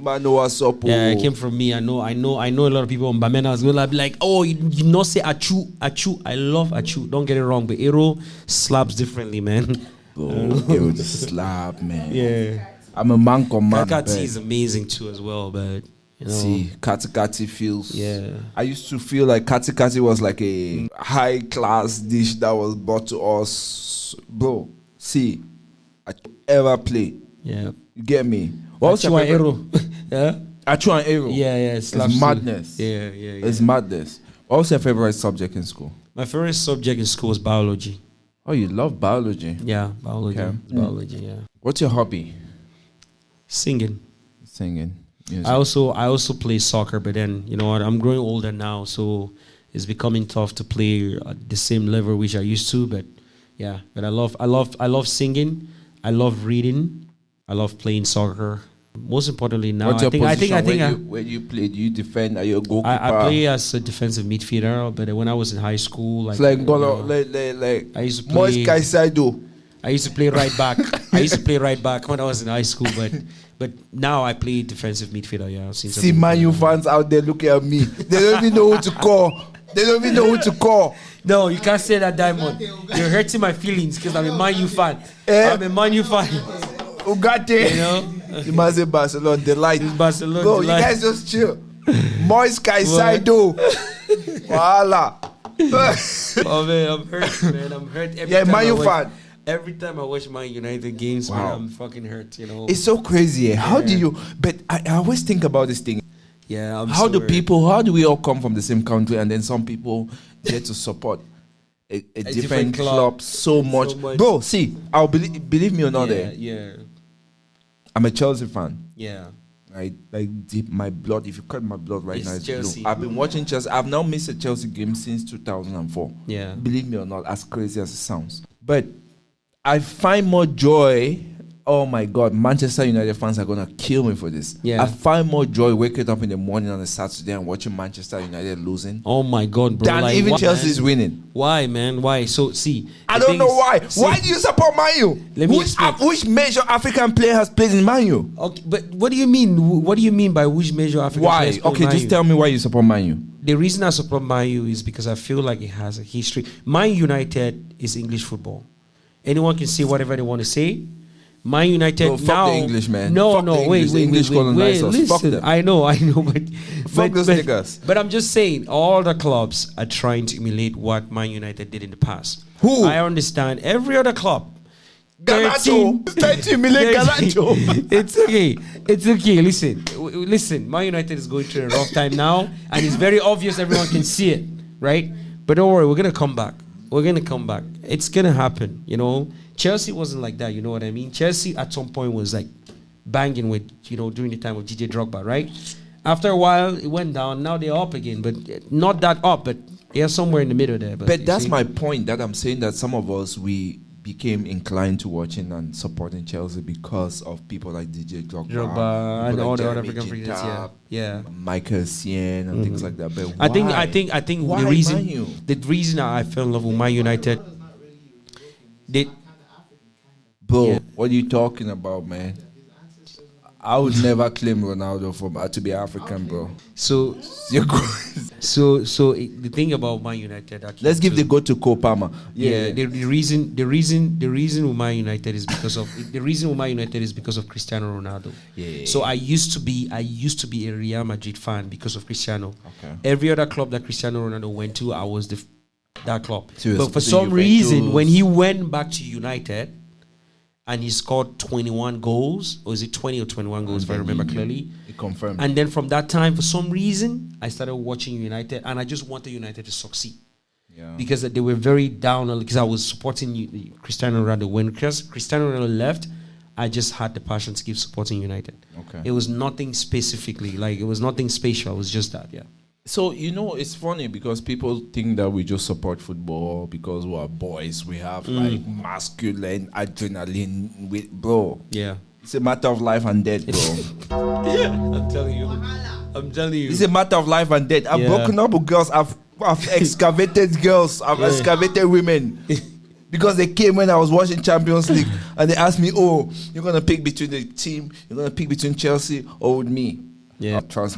A: Man know what's up. Yeah, it came from me. I know a lot of people on Bamenas will be like, oh, you not say achu. I love achu. Don't get it wrong, but Ero slaps differently, man.
B: Ero just slap, man.
A: Yeah.
B: I'm a man.
A: Kakati is amazing too as well, but
B: see, Kati feels.
A: Yeah.
B: I used to feel like Kati was like a high class dish that was brought to us, bro. See, I ever play.
A: Yeah.
B: You get me?
A: Achu and Ero. Yeah.
B: Achu and Ero.
A: Yeah.
B: It's madness.
A: Yeah.
B: It's madness. What was your favorite subject in school?
A: My favorite subject in school was biology.
B: Oh, you love biology?
A: Yeah, biology.
B: Okay.
A: Biology. Yeah.
B: What's your hobby?
A: Singing.
B: Music.
A: I also play soccer, but then I'm growing older now, so it's becoming tough to play at the same level which I used to. But yeah, but I love singing. I love reading. I love playing soccer. Most importantly now,
B: what's your
A: position?
B: Where you play? Do you defend? Are you a goalkeeper?
A: I play as a defensive midfielder, but when I was in high school,
B: it's like I used to play. Moise Caicedo.
A: I used to play right back. I used to play right back when I was in high school, but now I play defensive midfielder. Yeah, since
B: See, Man U fans out there looking at me. They don't even know who to call. They don't even know who to call.
A: No, you can't say that, Diamond. You're hurting my feelings because I'm a Man U fan. I'm a Man U fan.
B: Ugarte.
A: You know?
B: You must say Barcelona delight.
A: It's Barcelona
B: Bro,
A: delight.
B: you guys just chill. Moist Caicedo. Voila.
A: Oh man, I'm hurt, man. I'm hurt.
B: Man U fan.
A: Every time I watch my United games, man, I'm fucking hurt, you know.
B: It's so crazy. How do you... But I always think about this thing.
A: Yeah,
B: how do we all come from the same country and then some people get to support a different club so much? Bro, see, I'll believe me or not, I'm a Chelsea fan.
A: Yeah.
B: Right, like deep my blood. If you cut my blood right now, it's
A: Chelsea.
B: blue. I've been watching Chelsea. I've now missed a Chelsea game since 2004.
A: Yeah.
B: Believe me or not, as crazy as it sounds. But I find more joy. Oh my God, Manchester United fans are gonna kill me for this.
A: Yeah.
B: I find more joy waking up in the morning on a Saturday and watching Manchester United losing.
A: Oh my God, bro!
B: Than even Chelsea is winning.
A: Why, man? Why? So see,
B: I don't know why. Why do you support Man U?
A: Let me explain.
B: Which major African player has played in Man U?
A: Okay, but what do you mean? What do you mean by which major African
B: why?
A: Why?
B: Okay, just tell me why you support Man U.
A: The reason I support Man U is because I feel like it has a history. Man United is English football. Anyone can say whatever they want to say. Man United
B: no, fuck
A: now.
B: The English, man.
A: No,
B: fuck
A: no,
B: the
A: wait,
B: English
A: wait. Listen,
B: fuck them.
A: I know, but
B: fuck those niggas.
A: But I'm just saying, all the clubs are trying to emulate what Man United did in the past.
B: Who?
A: I understand. Every other club.
B: Garnacho. Trying to emulate Garnacho.
A: It's okay. It's okay. Listen. Man United is going through a rough time now, and it's very obvious. Everyone can see it, right? But don't worry, we're gonna come back. It's gonna happen, you know. Chelsea wasn't like that, you know what I mean? Chelsea at some point was like banging with, you know, during the time of DJ Drogba, right? After a while, it went down. Now they're up again, but not that up, but they're somewhere in the middle there.
B: But that's my point, that I'm saying that some of us, we became inclined to watching and supporting Chelsea because of people like DJ Drogba
A: and
B: like
A: all the
B: Jeremy
A: other African freaks, yeah.
B: Michael Essien and things like that. But
A: I think
B: why
A: the reason I fell in love with Man United,
B: what are you talking about, man? I would never claim Ronaldo to be African, bro.
A: So the thing about Man United,
B: let's give the go to Cole Palmer.
A: The reason with Man United is because of Cristiano Ronaldo.
B: Yeah.
A: So I used to be a Real Madrid fan because of Cristiano.
B: Okay.
A: Every other club that Cristiano Ronaldo went to, I was that club.
B: But
A: for some reason, when he went back to United, and he scored 21 goals, or is it 20 or 21 goals, if I remember clearly?
B: He confirmed.
A: And then from that time, for some reason, I started watching United, and I just wanted United to succeed.
B: Yeah. Because
A: they were very down, because I was supporting Cristiano Ronaldo. When Cristiano Ronaldo left, I just had the passion to keep supporting United.
B: Okay.
A: It was nothing specifically, it was nothing special, it was just that, yeah.
B: So, you know, it's funny because people think that we just support football because we are boys. We have like masculine adrenaline. Bro.
A: Yeah.
B: It's a matter of life and death, bro.
A: I'm telling you.
B: It's a matter of life and death. I've broken up with girls. I've excavated girls. I've excavated women. Because they came when I was watching Champions League and they asked me, oh, you're going to pick between the team, you're going to pick between Chelsea or with me.
A: Yeah.
B: Trust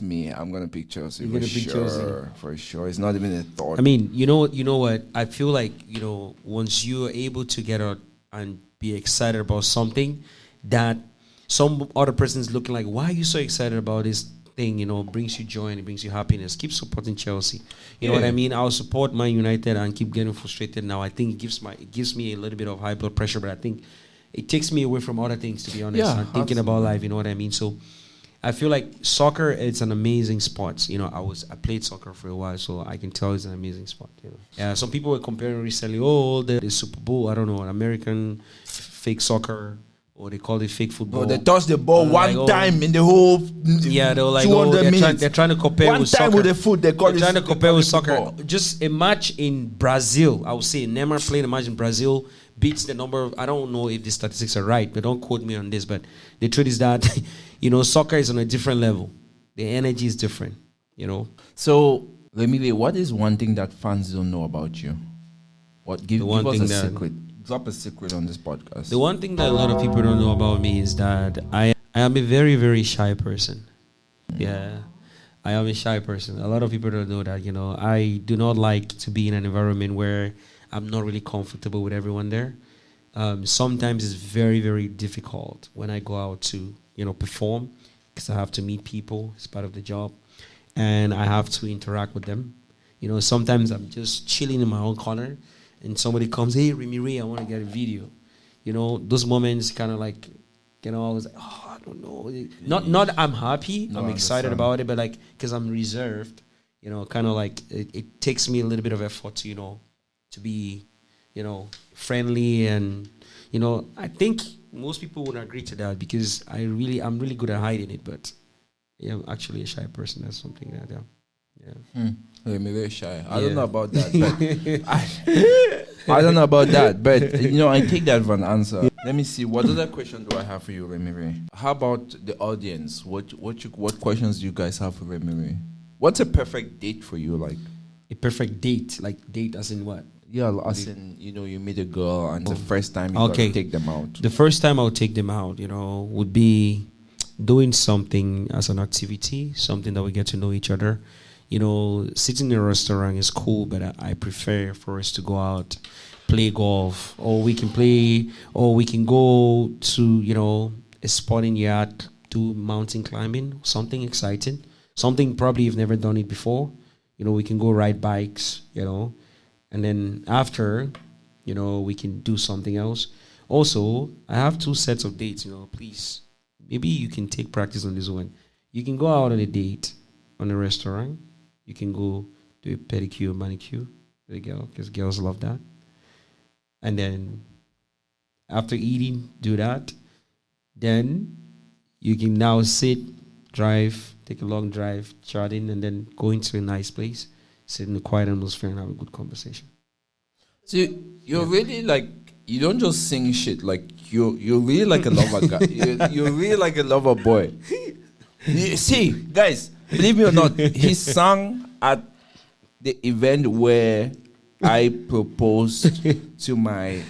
B: me, I'm gonna pick Chelsea.
A: You're gonna pick Chelsea
B: for sure. It's not even a thought.
A: I mean, you know what? I feel like, you know, once you are able to get out and be excited about something that some other person's looking like, why are you so excited about this thing? You know, brings you joy and it brings you happiness. Keep supporting Chelsea. You know what I mean? I'll support Man United and keep getting frustrated now. I think it gives me a little bit of high blood pressure, but I think it takes me away from other things, to be honest. I'm thinking about life. You know what I mean? So I feel like soccer, it's an amazing sport. You know, I played soccer for a while, so I can tell it's an amazing sport. You know, some people were comparing recently, the Super Bowl, I don't know, American fake soccer, or they call it fake football.
B: They touch the ball one time in the whole.
A: Yeah, they were like,
B: 200 minutes.
A: They're trying to compare with soccer.
B: One time with the foot, they're
A: trying to compare with soccer. Just a match in Brazil, I would say, Neymar playing a match in Brazil beats the number of, I don't know if the statistics are right, but don't quote me on this, but the truth is that, you know, soccer is on a different level. The energy is different, you know.
B: So, Remiray, what is one thing that fans don't know about you? Give us a secret. drop a secret on this podcast.
A: The one thing that a lot of people don't know about me is that I am a very, very shy person. Yeah. I am a shy person. A lot of people don't know that, I do not like to be in an environment where I'm not really comfortable with everyone there. Sometimes it's very, very difficult when I go out to, perform, because I have to meet people. It's part of the job. And I have to interact with them. Sometimes I'm just chilling in my own corner and somebody comes, hey, Remiray, I want to get a video. Those moments kind of like, I was like, oh, I don't know. Not that I'm happy. No, I'm excited about it, but like, because I'm reserved, kind of like it takes me a little bit of effort to, to be, friendly. And, I think most people would agree to that because I'm really good at hiding it, but yeah, I'm actually a shy person. That's something that, yeah.
B: Maybe very shy. I don't know about that, but I don't know about that, but I take that for an answer. Let me see. What other question do I have for you, Remiray? How about the audience? What questions do you guys have for Remiray? What's a perfect date for you? Like
A: a perfect date, like date as in what?
B: Yeah, as in you meet a girl and it's the first time you gotta take them out.
A: The first time I'll take them out, would be doing something as an activity, something that we get to know each other. Sitting in a restaurant is cool, but I prefer for us to go out, play golf, or we can go to, a sporting yacht, do mountain climbing, something exciting, something probably you've never done it before. We can go ride bikes, and then after, we can do something else. Also, I have 2 sets of dates, please. Maybe you can take practice on this one. You can go out on a date on a restaurant. You can go do a pedicure, manicure with a girl, because girls love that. And then after eating, do that. Then you can now sit, drive, take a long drive, chatting, and then go into a nice place, sit in a quiet atmosphere and have a good conversation.
B: So you're really like, you don't just sing shit, like you're really like a lover guy. You're really like a lover boy. See, guys, believe me or not, he sang at the event where I proposed to my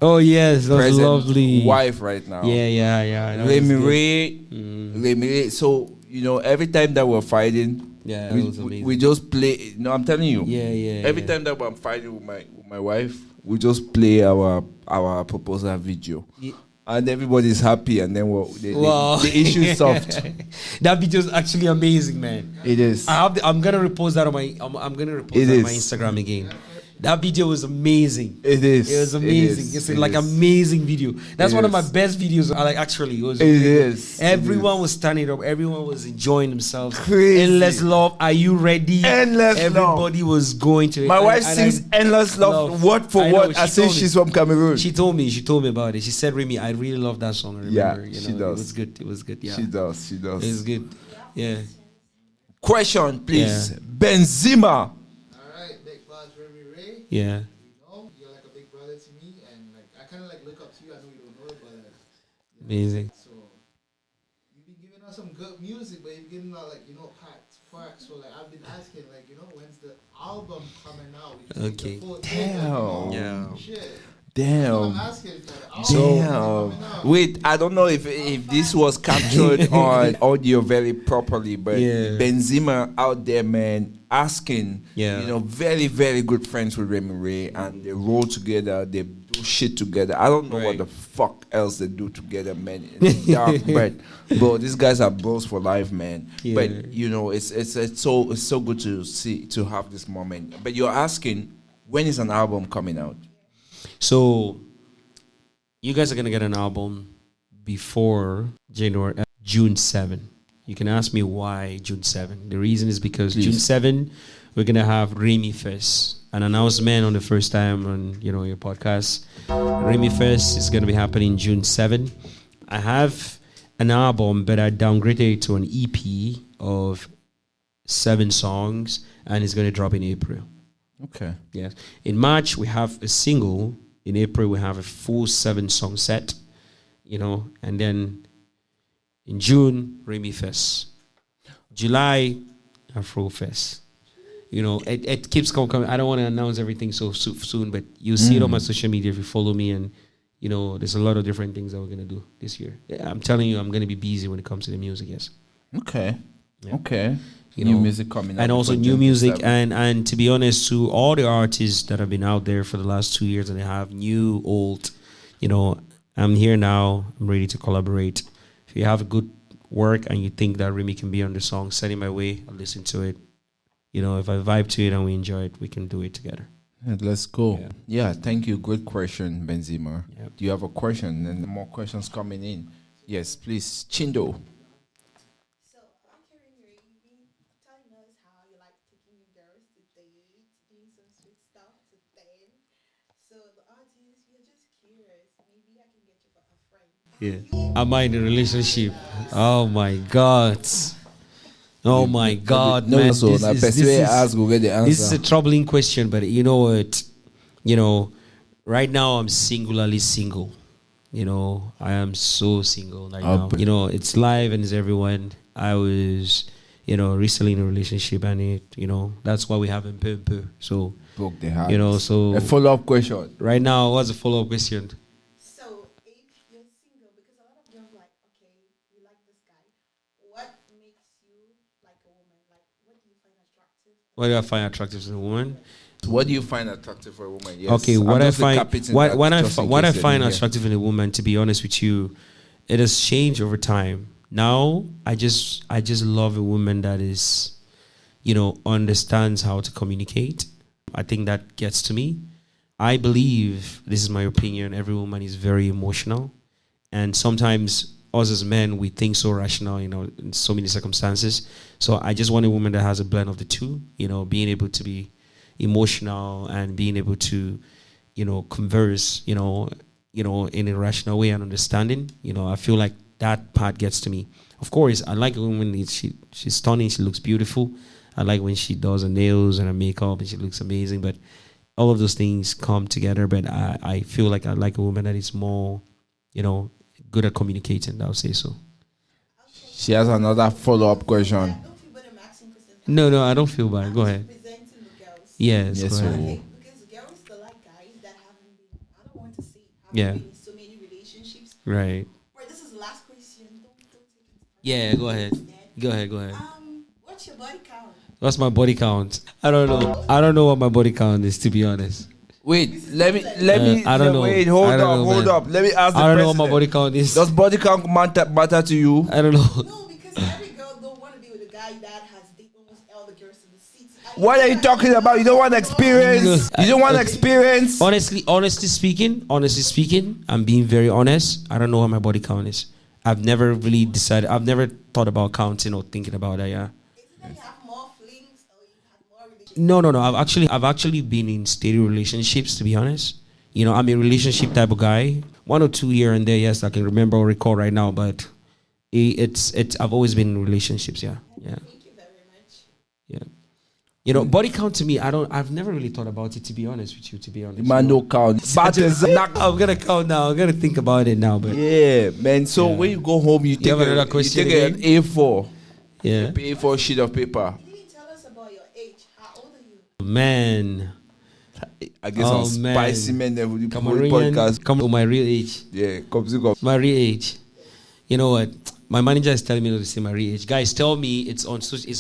A: yes, that was lovely
B: wife right now.
A: Yeah.
B: Remiray. So every time that we're fighting,
A: that was amazing.
B: We just play. No, I'm telling you. Every
A: Yeah.
B: time that I'm fighting with my wife, we just play our proposal video. Yeah. And everybody's happy, and then the issue is solved.
A: That video is actually amazing, man.
B: It is.
A: I'm gonna repost that on my. I'm gonna repost that on my Instagram again. That video was amazing.
B: It is.
A: It was amazing. It's like amazing video. That's one of my best videos. Actually, it was. Everyone was standing up. Everyone was enjoying themselves.
B: Crazy.
A: Endless love. Are you ready?
B: Endless love.
A: Everybody was going to it.
B: My wife sings endless love word for word as if she's from Cameroon.
A: She told me about it. She said, Remy, I really love that song. I remember,
B: she does.
A: It was good. Yeah.
B: She does.
A: It was good. Yeah.
B: Question, please. Yeah. Benzema.
A: Yeah.
C: You're like a big brother to me, and like I kind of like look up to you. I know you don't know it, but
A: amazing.
C: So you've been giving us some good music, but you've given out facts. So like I've been asking, like when's the album coming out?
B: Okay.
C: Damn.
A: Yeah.
C: Shit.
B: Damn.
C: So
B: wait, I don't know if this was captured on audio very properly, but Benzema out there, man, asking, very, very good friends with Remiray, and they roll together, they do shit together. I don't know what the fuck else they do together, man. In the dark, but bro, these guys are bros for life, man. Yeah. But it's so good to have this moment. But you're asking, when is an album coming out?
A: So, you guys are going to get an album before June 7. You can ask me why June 7. The reason is because June 7, we're going to have Remy Fest, an announcement on the first time on, your podcast. Remy Fest is going to be happening June 7. I have an album, but I downgraded it to an EP of 7 songs, and it's going to drop in April.
B: Okay.
A: Yes. In March, we have a single. In April, we have a full 7-song set, and then in June, Remy Fest. July, Afro Fest. it keeps coming. I don't want to announce everything so soon, but you see it on my social media if you follow me, and there's a lot of different things that we're gonna do this year. Yeah, I'm telling you, I'm gonna be busy when it comes to the music. Yes.
B: Okay.
A: Yeah.
B: Okay. New music coming up,
A: and also new music, and to be honest, to all the artists that have been out there for the last 2 years, and they have new, old, I'm here now. I'm ready to collaborate. If you have a good work and you think that Remy can be on the song, send it my way. I'll listen to it. If I vibe to it and we enjoy it, we can do it together.
B: Yeah, let's go. Yeah, thank you. Good question, Benzema.
A: Yep.
B: Do you have a question? And more questions coming in. Yes, please. Chindo.
D: So I'm curious, you've been telling us how you like taking your girls to date, doing some sweet stuff to them. So the artist, you're just curious. Maybe I can get you for a friend.
A: Yeah. Am I in a relationship? Oh my God. Oh my God,
B: No,
A: man.
B: so
A: This
B: now
A: is,
B: person
A: this
B: wey
A: is-
B: ask go get the answer.
A: This is a troubling question, but you know what? Right now I'm singularly single. I am so single right now. It's live and it's everyone. I was, recently in a relationship, and that's why we have Peu Un Peu. So,
B: Broke the heart.
A: so
B: A follow-up question.
A: right now, what's the follow-up question?
D: So if you're single, because a lot of girls like, okay, you like this guy. What makes you like a woman? Like, what do you find attractive?
A: What do I find attractive in a woman?
B: What do you find attractive for a woman? Yes.
A: Okay,
B: I'm
A: what I
B: just
A: find
B: recapping
A: what
B: that
A: what I
B: just in
A: what I
B: case you
A: find
B: didn't hear.
A: attractive in a woman, to be honest with you, it has changed over time. Now I just love a woman that is, understands how to communicate. I think that gets to me. I believe, this is my opinion, every woman is very emotional, and sometimes us as men, we think so rational, in so many circumstances. So I just want a woman that has a blend of the two, being able to be emotional and being able to, converse, in a rational way and understanding. I feel like that part gets to me. Of course, I like a woman, she's stunning, she looks beautiful. I like when she does her nails and her makeup and she looks amazing, but all of those things come together. But I feel like I like a woman that is more, good at communicating, I would say so.
B: She has another follow-up question.
D: Don't feel bad I'm asking questions.
A: No, I don't feel bad. Go ahead.
D: Presenting the girls.
A: Yes,
B: Yes,
A: go
B: so-
A: ahead.
D: Okay, because girls still like guys that haven't been, I don't want to say, haven't
A: Yeah.
D: been in so many relationships.
A: Right.
D: Wait, this is the last question. Don't take it.
A: Yeah, go ahead. Go ahead.
D: What's your body count?
A: What's my body count? I don't know. I don't know what my body count is, to be honest.
B: Wait, let me.
A: I don't know.
B: Wait,
A: I
B: hold
A: don't
B: up,
A: know,
B: hold
A: man.
B: up. Let me ask the
A: I don't know what my
B: president.
A: body count is.
B: Does body count matter to you?
A: I don't know.
D: No, because every girl don't want to be with a guy that has dated almost all the girls in the city.
B: What are you talking about? You don't want experience. You don't want experience.
A: Honestly speaking, I'm being very honest. I don't know what my body count is. I've never really decided. I've never thought about counting or thinking about that. Yeah.
D: Is it that you have more flings or you have more relationships?
A: No. I've actually been in steady relationships, to be honest. I'm a relationship type of guy. 1 or 2 here and there, yes, I can remember or recall right now, but it's I've always been in relationships, yeah.
D: Thank you very much.
A: Yeah. Body count to me, I've never really thought about it, to be honest with you, to be honest.
B: Man, no count. But
A: I'm gonna count now. I'm gonna think about it now, but
B: yeah, man. So
A: Yeah.
B: when you go home, you take
A: have another question
B: you take an A4,
A: yeah.
B: A4 sheet of paper.
D: You didn't tell us about your age. How old are you?
A: Man,
B: I guess
A: Oh,
B: on
A: man.
B: spicy men there with the
A: Cameroon,
B: podcast.
A: come to my real age.
B: Yeah, come.
A: My real age. You know what? My manager is telling me not to say my real age. Guys, tell me it's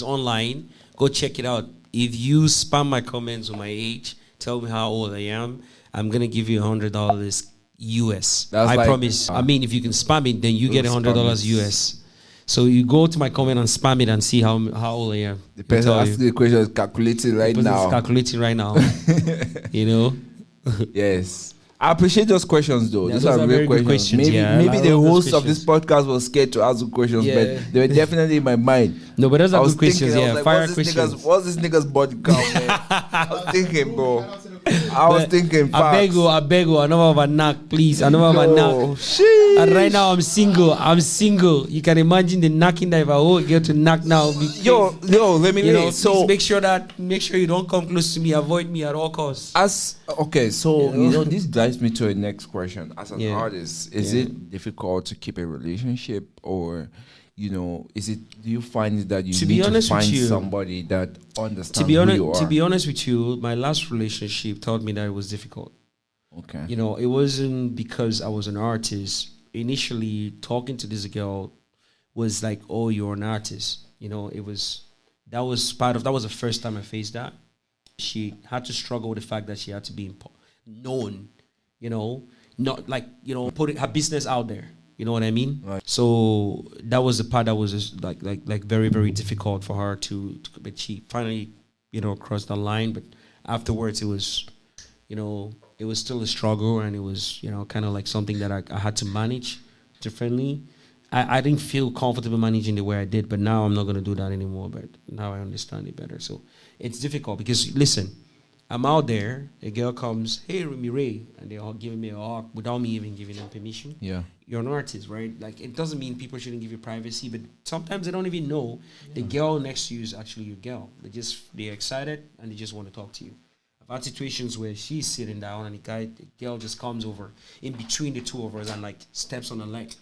A: online. Go check it out. If you spam my comments on my age, tell me how old I am. I'm gonna give you $100 US.
B: That's
A: I
B: like-
A: promise. I mean, if you can spam it, then you get
B: Don't
A: $100
B: spam it.
A: US. So you go to my comment and spam it and see how old I am.
B: The person
A: I'll tell
B: asking the question is calculating right
A: The person's
B: now.
A: calculating right now. you know.
B: Yes. I appreciate those questions though.
A: Yeah,
B: Those
A: those
B: are
A: are
B: real
A: very good
B: questions.
A: questions,
B: Maybe
A: yeah.
B: maybe
A: I
B: the
A: love those
B: host of this
A: questions.
B: podcast was scared to ask the questions,
A: Yeah.
B: but they were definitely in my mind.
A: No, but those
B: I
A: are
B: was
A: good questions.
B: thinking, I was
A: Yeah,
B: like,
A: fire
B: what's this
A: questions.
B: What's this nigga's body count, man? I was thinking, bro. I was
A: But
B: thinking,
A: I beg you, I know about knock, please. I know about
B: No,
A: knock.
B: sheesh.
A: And right now I'm single. You can imagine the knocking that if I won't get to knock now.
B: Yo, let me
A: Please make sure you don't come close to me. Avoid me at all costs.
B: This drives me to a next question. As an
A: Yeah.
B: artist, is
A: Yeah.
B: it difficult to keep a relationship, or you know, is it? Do you find it that you
A: To be
B: need to
A: honest with
B: find
A: you,
B: somebody that understands
A: To be
B: who
A: honest,
B: you are?
A: to be honest with you, my last relationship taught me that it was difficult.
B: Okay.
A: You know, it wasn't because I was an artist. Initially, talking to this girl was like, "Oh, you're an artist." You know, that was the first time I faced that. She had to struggle with the fact that she had to be known. You know, not like putting her business out there. You know what I mean?
B: Right.
A: So that was the part that was just like very very difficult for her but she finally crossed the line. But afterwards, it was it was still a struggle, and it was kind of like something that I had to manage differently. I didn't feel comfortable managing the way I did, but now I'm not going to do that anymore. But now I understand it better. So it's difficult because, listen, I'm out there, a girl comes, "Hey, Remiray," and they're all giving me a hug without me even giving them permission.
B: Yeah.
A: You're an artist, right? Like, it doesn't mean people shouldn't give you privacy, but sometimes they don't even know the girl next to you is actually your girl. They're excited and they just want to talk to you. I've had situations where she's sitting down and the girl just comes over in between the two of us and like steps on her leg.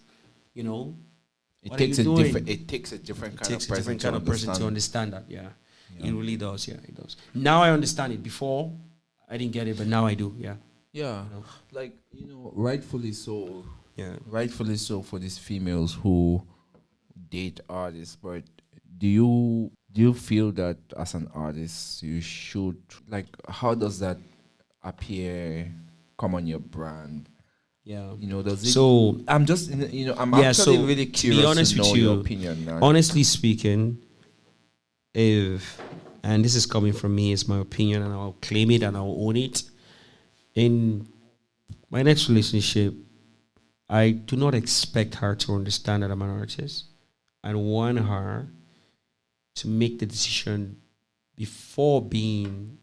B: It takes a different kind of person
A: to understand that. Yeah. It really does. Yeah, it does. Now I understand it. Before I didn't get it, but now I do. Yeah.
B: Yeah. Like, rightfully so.
A: Yeah.
B: Rightfully so for these females who date artists. But do you feel that as an artist you should, like, how does that come on your brand?
A: Yeah.
B: Does it?
A: So
B: I'm just, I'm actually really curious to know your opinion.
A: Honestly speaking, and this is coming from me, it's my opinion, and I'll claim it and I'll own it. In my next relationship, I do not expect her to understand that I'm an artist. I want her to make the decision before getting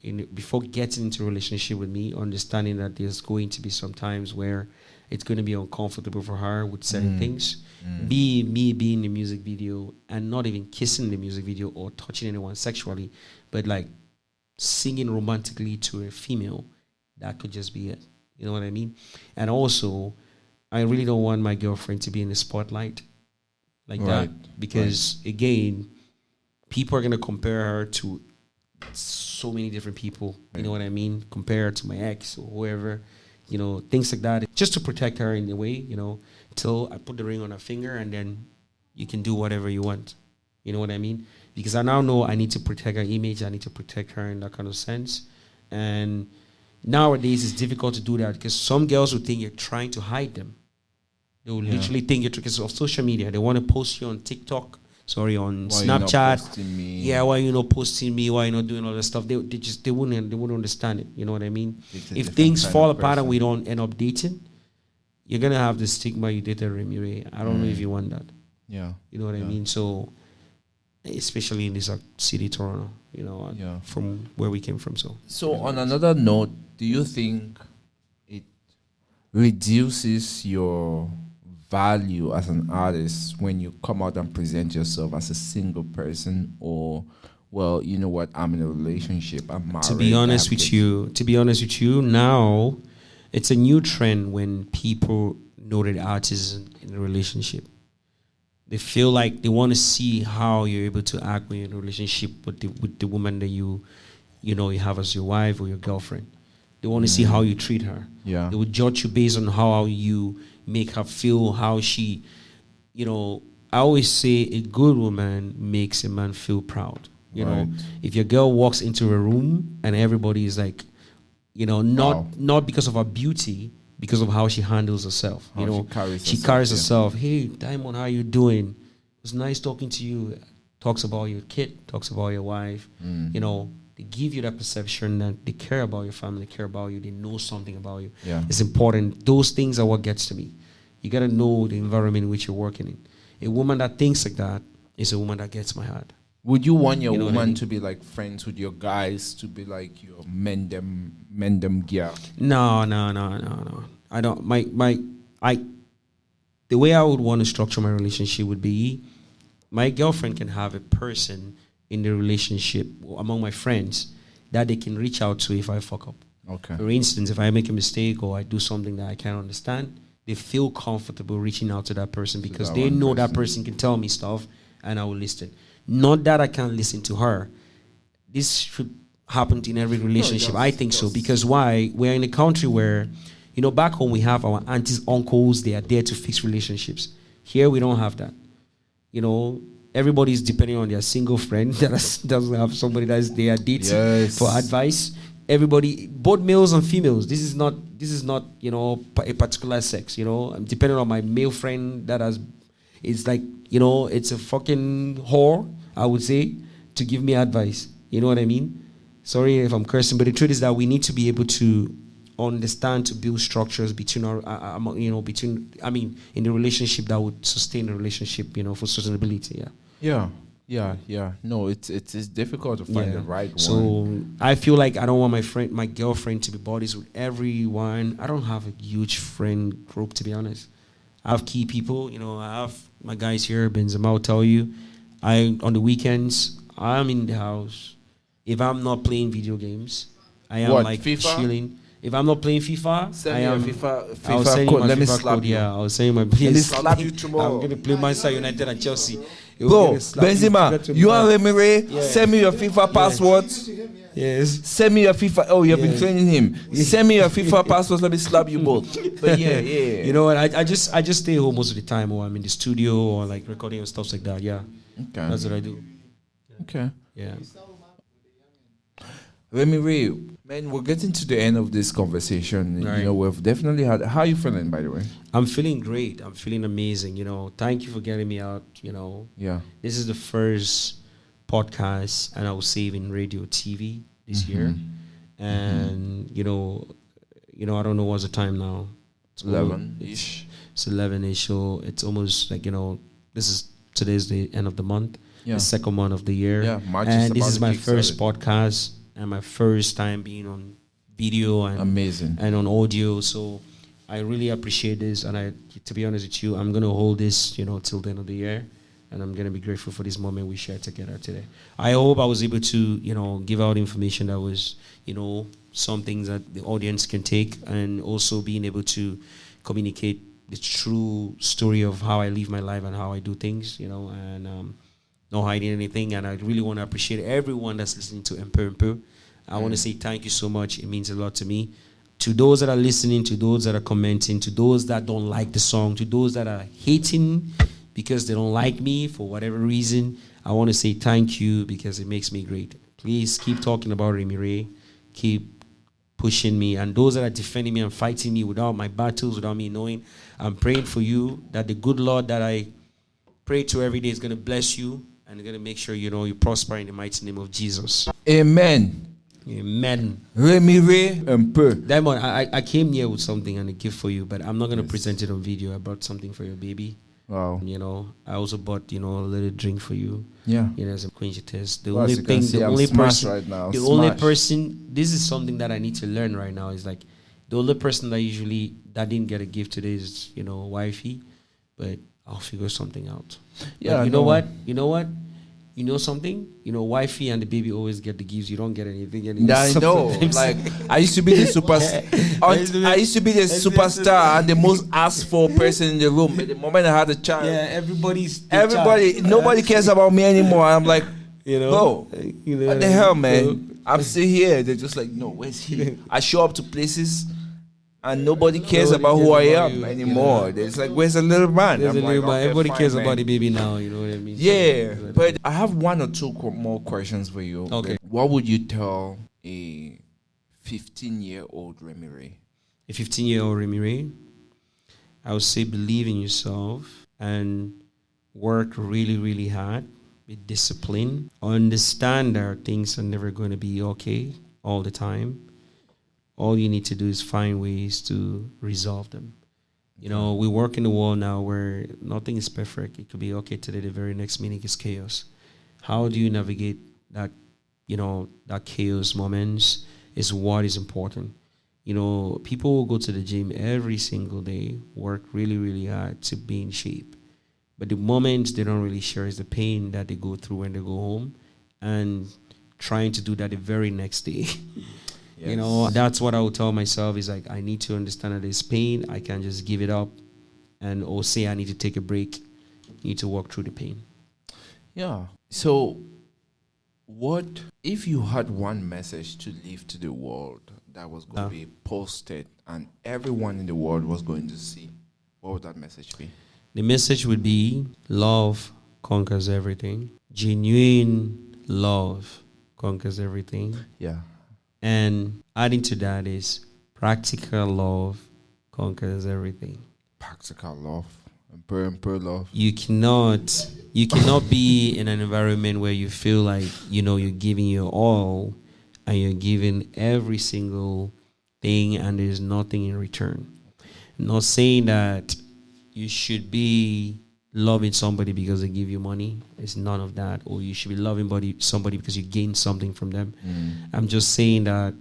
A: into a relationship with me, understanding that there's going to be some times where it's going to be uncomfortable for her with certain things. Be me being in the music video and not even kissing the music video or touching anyone sexually, but like singing romantically to a female. That could just be it. You know what I mean? And also, I really don't want my girlfriend to be in the spotlight like that, because again, people are going to compare her to so many different people. You know what I mean? Compare her to my ex or whoever, things like that. Just to protect her in a way, till I put the ring on her finger, and then you can do whatever you want. You know what I mean? Because I now know I need to protect her image. I need to protect her in that kind of sense. And nowadays it's difficult to do that because some girls will think you're trying to hide them. They will literally think you're, because of social media. They want to post you on TikTok, on Snapchat. Yeah, why you not posting me? Why you not doing all that stuff? They wouldn't understand it. You know what I mean? If things fall apart and we don't end up dating, you're gonna have the stigma you dated Remiray. I don't know if you want that.
B: Yeah.
A: You know what I mean? So, especially in this city, Toronto, from where we came from.
B: So on another note, do you think it reduces your value as an artist when you come out and present yourself as a single person, or, well, you know what, I'm in a relationship, I'm married? To be honest with
A: you, now it's a new trend when people know that artists in a relationship. They feel like they want to see how you're able to act when you're in a relationship with the woman that you have as your wife or your girlfriend. They want to see how you treat her.
B: Yeah.
A: They would judge you based on how you make her feel, how she, I always say a good woman makes a man feel proud. You know, if your girl walks into a room and everybody is like, not because of her beauty, because of how she handles herself. She carries herself. Hey, Diamond, how you doing? It was nice talking to you. Talks about your kid, talks about your wife. They give you that perception that they care about your family, they care about you, they know something about you.
B: Yeah.
A: It's important. Those things are what gets to me. You got to know the environment in which you're working in. A woman that thinks like that is a woman that gets my heart.
B: Would you want your woman to be like friends with your guys, to be like your men them gear?
A: No. I don't. The way I would want to structure my relationship would be, my girlfriend can have a person in the relationship among my friends that they can reach out to if I fuck up.
B: Okay.
A: For instance, if I make a mistake or I do something that I can't understand, they feel comfortable reaching out to that person because
B: that
A: they
B: one
A: know that
B: person.
A: person can tell me stuff and I will listen. Not that I can't listen to her. This should happen in every relationship. I think so. Because why? We're in a country where, back home we have our aunties, uncles, they are there to fix relationships. Here we don't have that. Everybody's depending on their single friend that doesn't have somebody that they are dating for advice. Everybody, both males and females. This is not a particular sex. I'm depending on my male friend it's like it's a fucking whore, I would say, to give me advice. You know what I mean? Sorry if I'm cursing, but the truth is that we need to be able to understand to build structures between in the relationship that would sustain the relationship, for sustainability.
B: Yeah. No, it's difficult to find the right one.
A: So I feel like I don't want my girlfriend to be buddies with everyone. I don't have a huge friend group, to be honest. I have key people, I have my guys here, Benzema will tell you. On the weekends, I'm in the house. If I'm not playing video games, I am
B: FIFA?
A: chilling. If I'm not playing FIFA,
B: Send
A: I
B: me your
A: am.
B: FIFA
A: I'll send you
B: code.
A: my
B: Let me
A: FIFA
B: slap
A: code.
B: you.
A: Yeah, I'll send you my.
B: Let me slap you tomorrow.
A: I'm gonna play Manchester United and Chelsea.
B: Bro, Benzema, you and Remiray, send me your FIFA password.
A: Yes.
B: Send me your FIFA. Oh, you have been training him. Send me your FIFA passwords. Let me slap you both. But yeah.
A: You know what? I just stay home most of the time, or I'm in the studio, or like recording and stuff like that. Yeah.
B: Okay.
A: That's what I do.
B: Okay.
A: Yeah.
B: Remiray, man, we're getting to the end of this conversation.
A: Right.
B: We've definitely had. How are you feeling, by the way?
A: I'm feeling great. I'm feeling amazing. Thank you for getting me out.
B: Yeah.
A: This is the first podcast, and I will say in radio, TV this year. And I don't know what's the time now. It's
B: 11-ish.
A: It's 11-ish. So it's almost like today's the end of the month.
B: Yeah.
A: The second month of the year.
B: Yeah, March
A: and
B: is
A: this
B: about
A: is
B: to
A: my
B: kick
A: first
B: started.
A: podcast and my first time being on video and
B: Amazing.
A: and on audio. So I really appreciate this, and to be honest with you, I'm gonna hold this, till the end of the year, and I'm gonna be grateful for this moment we shared together today. I hope I was able to, give out information that was, some things that the audience can take, and also being able to communicate the true story of how I live my life and how I do things, and not hiding anything. And I really want to appreciate everyone that's listening to Peu Un Peu. I want to say thank you so much. It means a lot to me. To those that are listening, to those that are commenting, to those that don't like the song, to those that are hating because they don't like me for whatever reason, I want to say thank you because it makes me great. Please keep talking about Remiray. Keep pushing me. And those that are defending me and fighting me without my battles, without me knowing, I'm praying for you that the good Lord that I pray to every day is going to bless you and going to make sure, you prosper in the mighty name of Jesus.
B: Amen.
A: Amen.
B: Remiray Un Peu.
A: Diamond, I came here with something and a gift for you, but I'm not going to present it on video. I brought something for your baby.
B: Wow.
A: I also bought, a little drink for you.
B: Yeah.
A: Some quenches. The
B: Well,
A: only
B: as you can
A: thing,
B: see,
A: the
B: I'm
A: only
B: smashed
A: person,
B: right now.
A: the only
B: Smashed.
A: person, this is something that I need to learn right now, is like, the only person that didn't get a gift today is, wifey, but I'll figure something out.
B: Yeah,
A: But
B: I
A: you know
B: know.
A: what? You know what? You know something? Wifey and the baby always get the gifts. You don't get anything.
B: Yeah, I know. Like I used to be the I used to be the superstar and the most asked for person in the room. But the moment I had a child, nobody cares about me anymore. I'm like, bro, what the hell, man? I'm still here. They're just like, no, where's he? I show up to places and nobody cares about who I am anymore. It's like, where's the little man?
A: There's
B: I'm
A: a
B: like,
A: little man.
B: okay,
A: Everybody
B: fine,
A: cares
B: man.
A: about the baby now. You know what I mean?
B: Yeah, but I have one or two more questions for you.
A: Okay.
B: What would you tell a 15-year-old Remiray?
A: A 15-year-old Remiray, I would say believe in yourself and work really, really hard. Be disciplined. Understand that things are never going to be okay all the time. All you need to do is find ways to resolve them. We work in a world now where nothing is perfect. It could be okay today, the very next minute is chaos. How do you navigate that, that chaos moments is what is important. People will go to the gym every single day, work really, really hard to be in shape. But the moment they don't really share is the pain that they go through when they go home and trying to do that the very next day. You know, that's what I would tell myself is like, I need to understand that there's pain. I can't just give it up and or say I need to take a break. Need to walk through the pain.
B: Yeah. So, what if you had one message to leave to the world that was going to be posted and everyone in the world was going to see? What would that message be?
A: The message would be love conquers everything. Genuine love conquers everything.
B: Yeah.
A: And adding to that is practical love conquers everything.
B: Practical love and Peu Un Peu love.
A: You cannot be in an environment where you feel like, you know, you're giving your all and you're giving every single thing and there's nothing in return. I'm not saying that you should be loving somebody because they give you money. It's none of that. Or you should be loving somebody because you gain something from them. I'm just saying that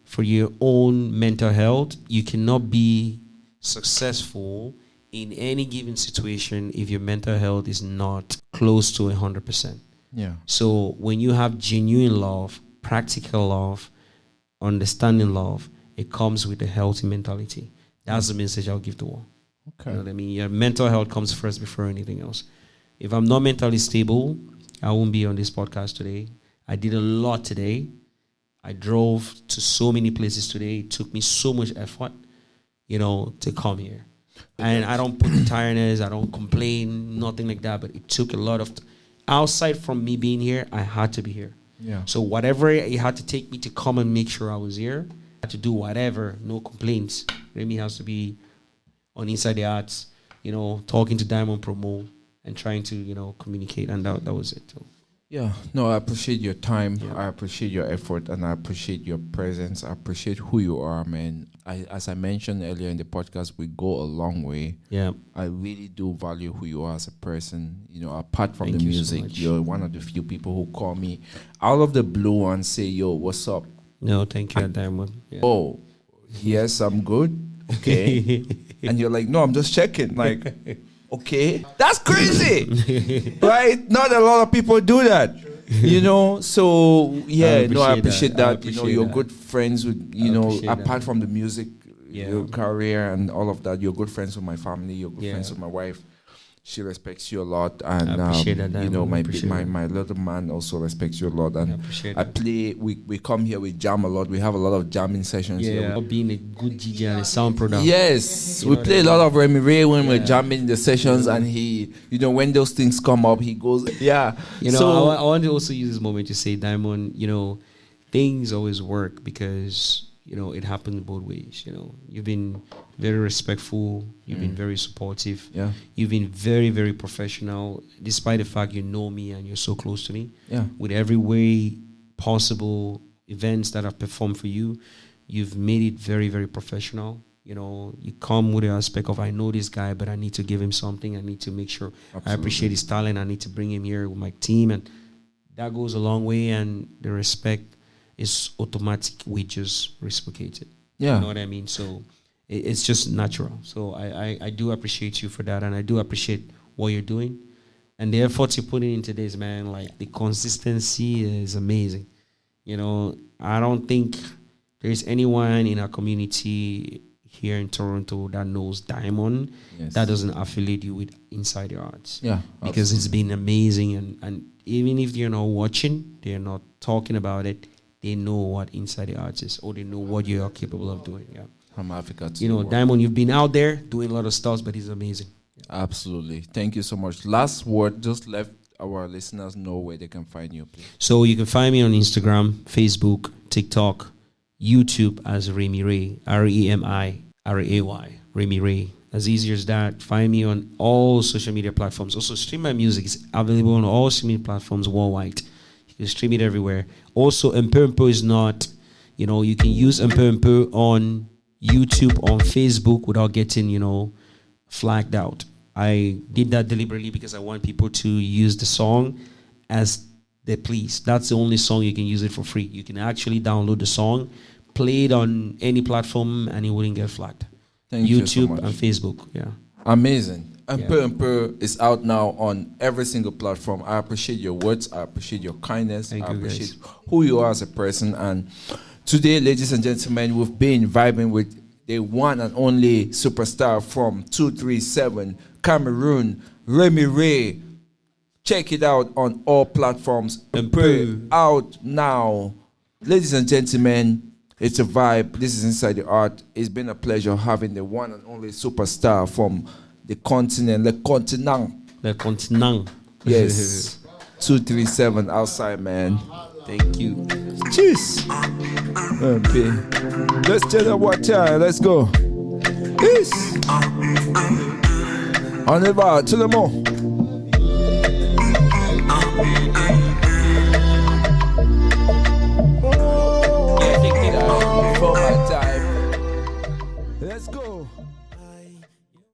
A: for your own mental health, you cannot be successful in any given situation if your mental health is not close to 100%.
B: Yeah.
A: So when you have genuine love, practical love, understanding love, it comes with a healthy mentality. That's the message I'll give the world.
B: Okay.
A: You know what I mean? Your mental health comes first before anything else. If I'm not mentally stable, I won't be on this podcast today. I did a lot today. I drove to so many places today. It took me so much effort, you know, to come here. And I don't put tiredness, I don't complain, nothing like that. But it took a lot of outside from me being here, I had to be here.
B: Yeah.
A: So whatever it had to take me to come and make sure I was here, I had to do whatever, no complaints. Remy has to be on Inside the Arts, you know, talking to Diamond Promo and trying to, you know, communicate. And that was it. So.
B: Yeah, no, I appreciate your time.
A: Yeah.
B: I appreciate your effort, and I appreciate your presence. I appreciate who you are, man. As I mentioned earlier in the podcast, we go a long way.
A: Yeah.
B: I really do value who you are as a person. You know, apart from
A: Thank
B: the
A: you so
B: music,
A: much.
B: you're one of the few people who call me out of the blue and say, "Yo, what's up?"
A: No, thank you, Diamond. Yeah.
B: Oh, yes, I'm good. Okay. And you're like, "No, I'm just checking." Like, okay, that's crazy, right? Not a lot of people do that, you know. So yeah, I appreciate that. You know, you're good friends with, you know, apart from the music, your career and all of that. You're good friends with my family. You're good friends with my wife. She respects you a lot, and
A: I appreciate that,
B: you know,
A: Diamond.
B: my little man also respects you a lot. And
A: I appreciate
B: I
A: that.
B: play. We come here. We jam a lot. We have a lot of jamming sessions here.
A: Yeah, being a good DJ and a sound producer.
B: Yes,
A: You
B: we
A: know
B: play a
A: that.
B: lot of Remiray when we're jamming in the sessions, and he, you know, when those things come up, he goes, yeah.
A: You know,
B: so,
A: I want to also use this moment to say, Diamond, you know, things always work because, you know, it happens both ways. You know, you've been very respectful. You've been very supportive.
B: Yeah.
A: You've been very, very professional, despite the fact you know me and you're so close to me.
B: Yeah.
A: With every way possible events that I've performed for you, you've made it very, very professional. You know, you come with the aspect of, I know this guy, but I need to give him something. I need to make sure I appreciate his talent. I need to bring him here with my team. And that goes a long way. And the respect is automatic. We just reciprocate it.
B: Yeah.
A: You know what I mean? So it's just natural. So I do appreciate you for that. And I do appreciate what you're doing. And the efforts you're putting into this, man, like the consistency is amazing. You know, I don't think there's anyone in our community here in Toronto that knows Diamond that doesn't affiliate you with Inside the Arts.
B: Yeah.
A: Because it's been amazing. And even if they're not watching, they're not talking about it, they know what Inside the Arts is, or they know what you are capable of doing. Yeah.
B: From Africa to
A: You know,
B: the world.
A: Diamond, you've been out there doing a lot of stuff, but he's amazing.
B: Absolutely. Thank you so much. Last word, just let our listeners know where they can find you, please.
A: So you can find me on Instagram, Facebook, TikTok, YouTube as Remiray, Remiray, Remiray. As easy as that. Find me on all social media platforms. Also, stream my music. It's available on all streaming platforms worldwide. You can stream it everywhere. Also, Peu Un Peu is not, you know, you can use Peu Un Peu on YouTube, on Facebook without getting, you know, flagged out. I did that deliberately because I want people to use the song as they please. That's the only song you can use it for free. You can actually download the song, play it on any platform, and it wouldn't get flagged.
B: Thank you so
A: YouTube
B: much.
A: and Facebook, yeah.
B: Amazing. And
A: Yeah.
B: Peu Un Peu is out now on every single platform. I appreciate your words. I appreciate your kindness.
A: Thank
B: I
A: you,
B: appreciate
A: guys.
B: who you are as a person. And Today, ladies and gentlemen, we've been vibing with the one and only superstar from 237 Cameroon, Remiray. Check it out on all platforms.
A: Un Peu.
B: Out now. Ladies and gentlemen, it's a vibe. This is Inside the Art. It's been a pleasure having the one and only superstar from the continent, le continent.
A: Le continent.
B: Yes. 237 outside, man.
A: Thank you.
B: Cheers. Let's tell them what time. Let's go. Peace. On y va, tout le monde.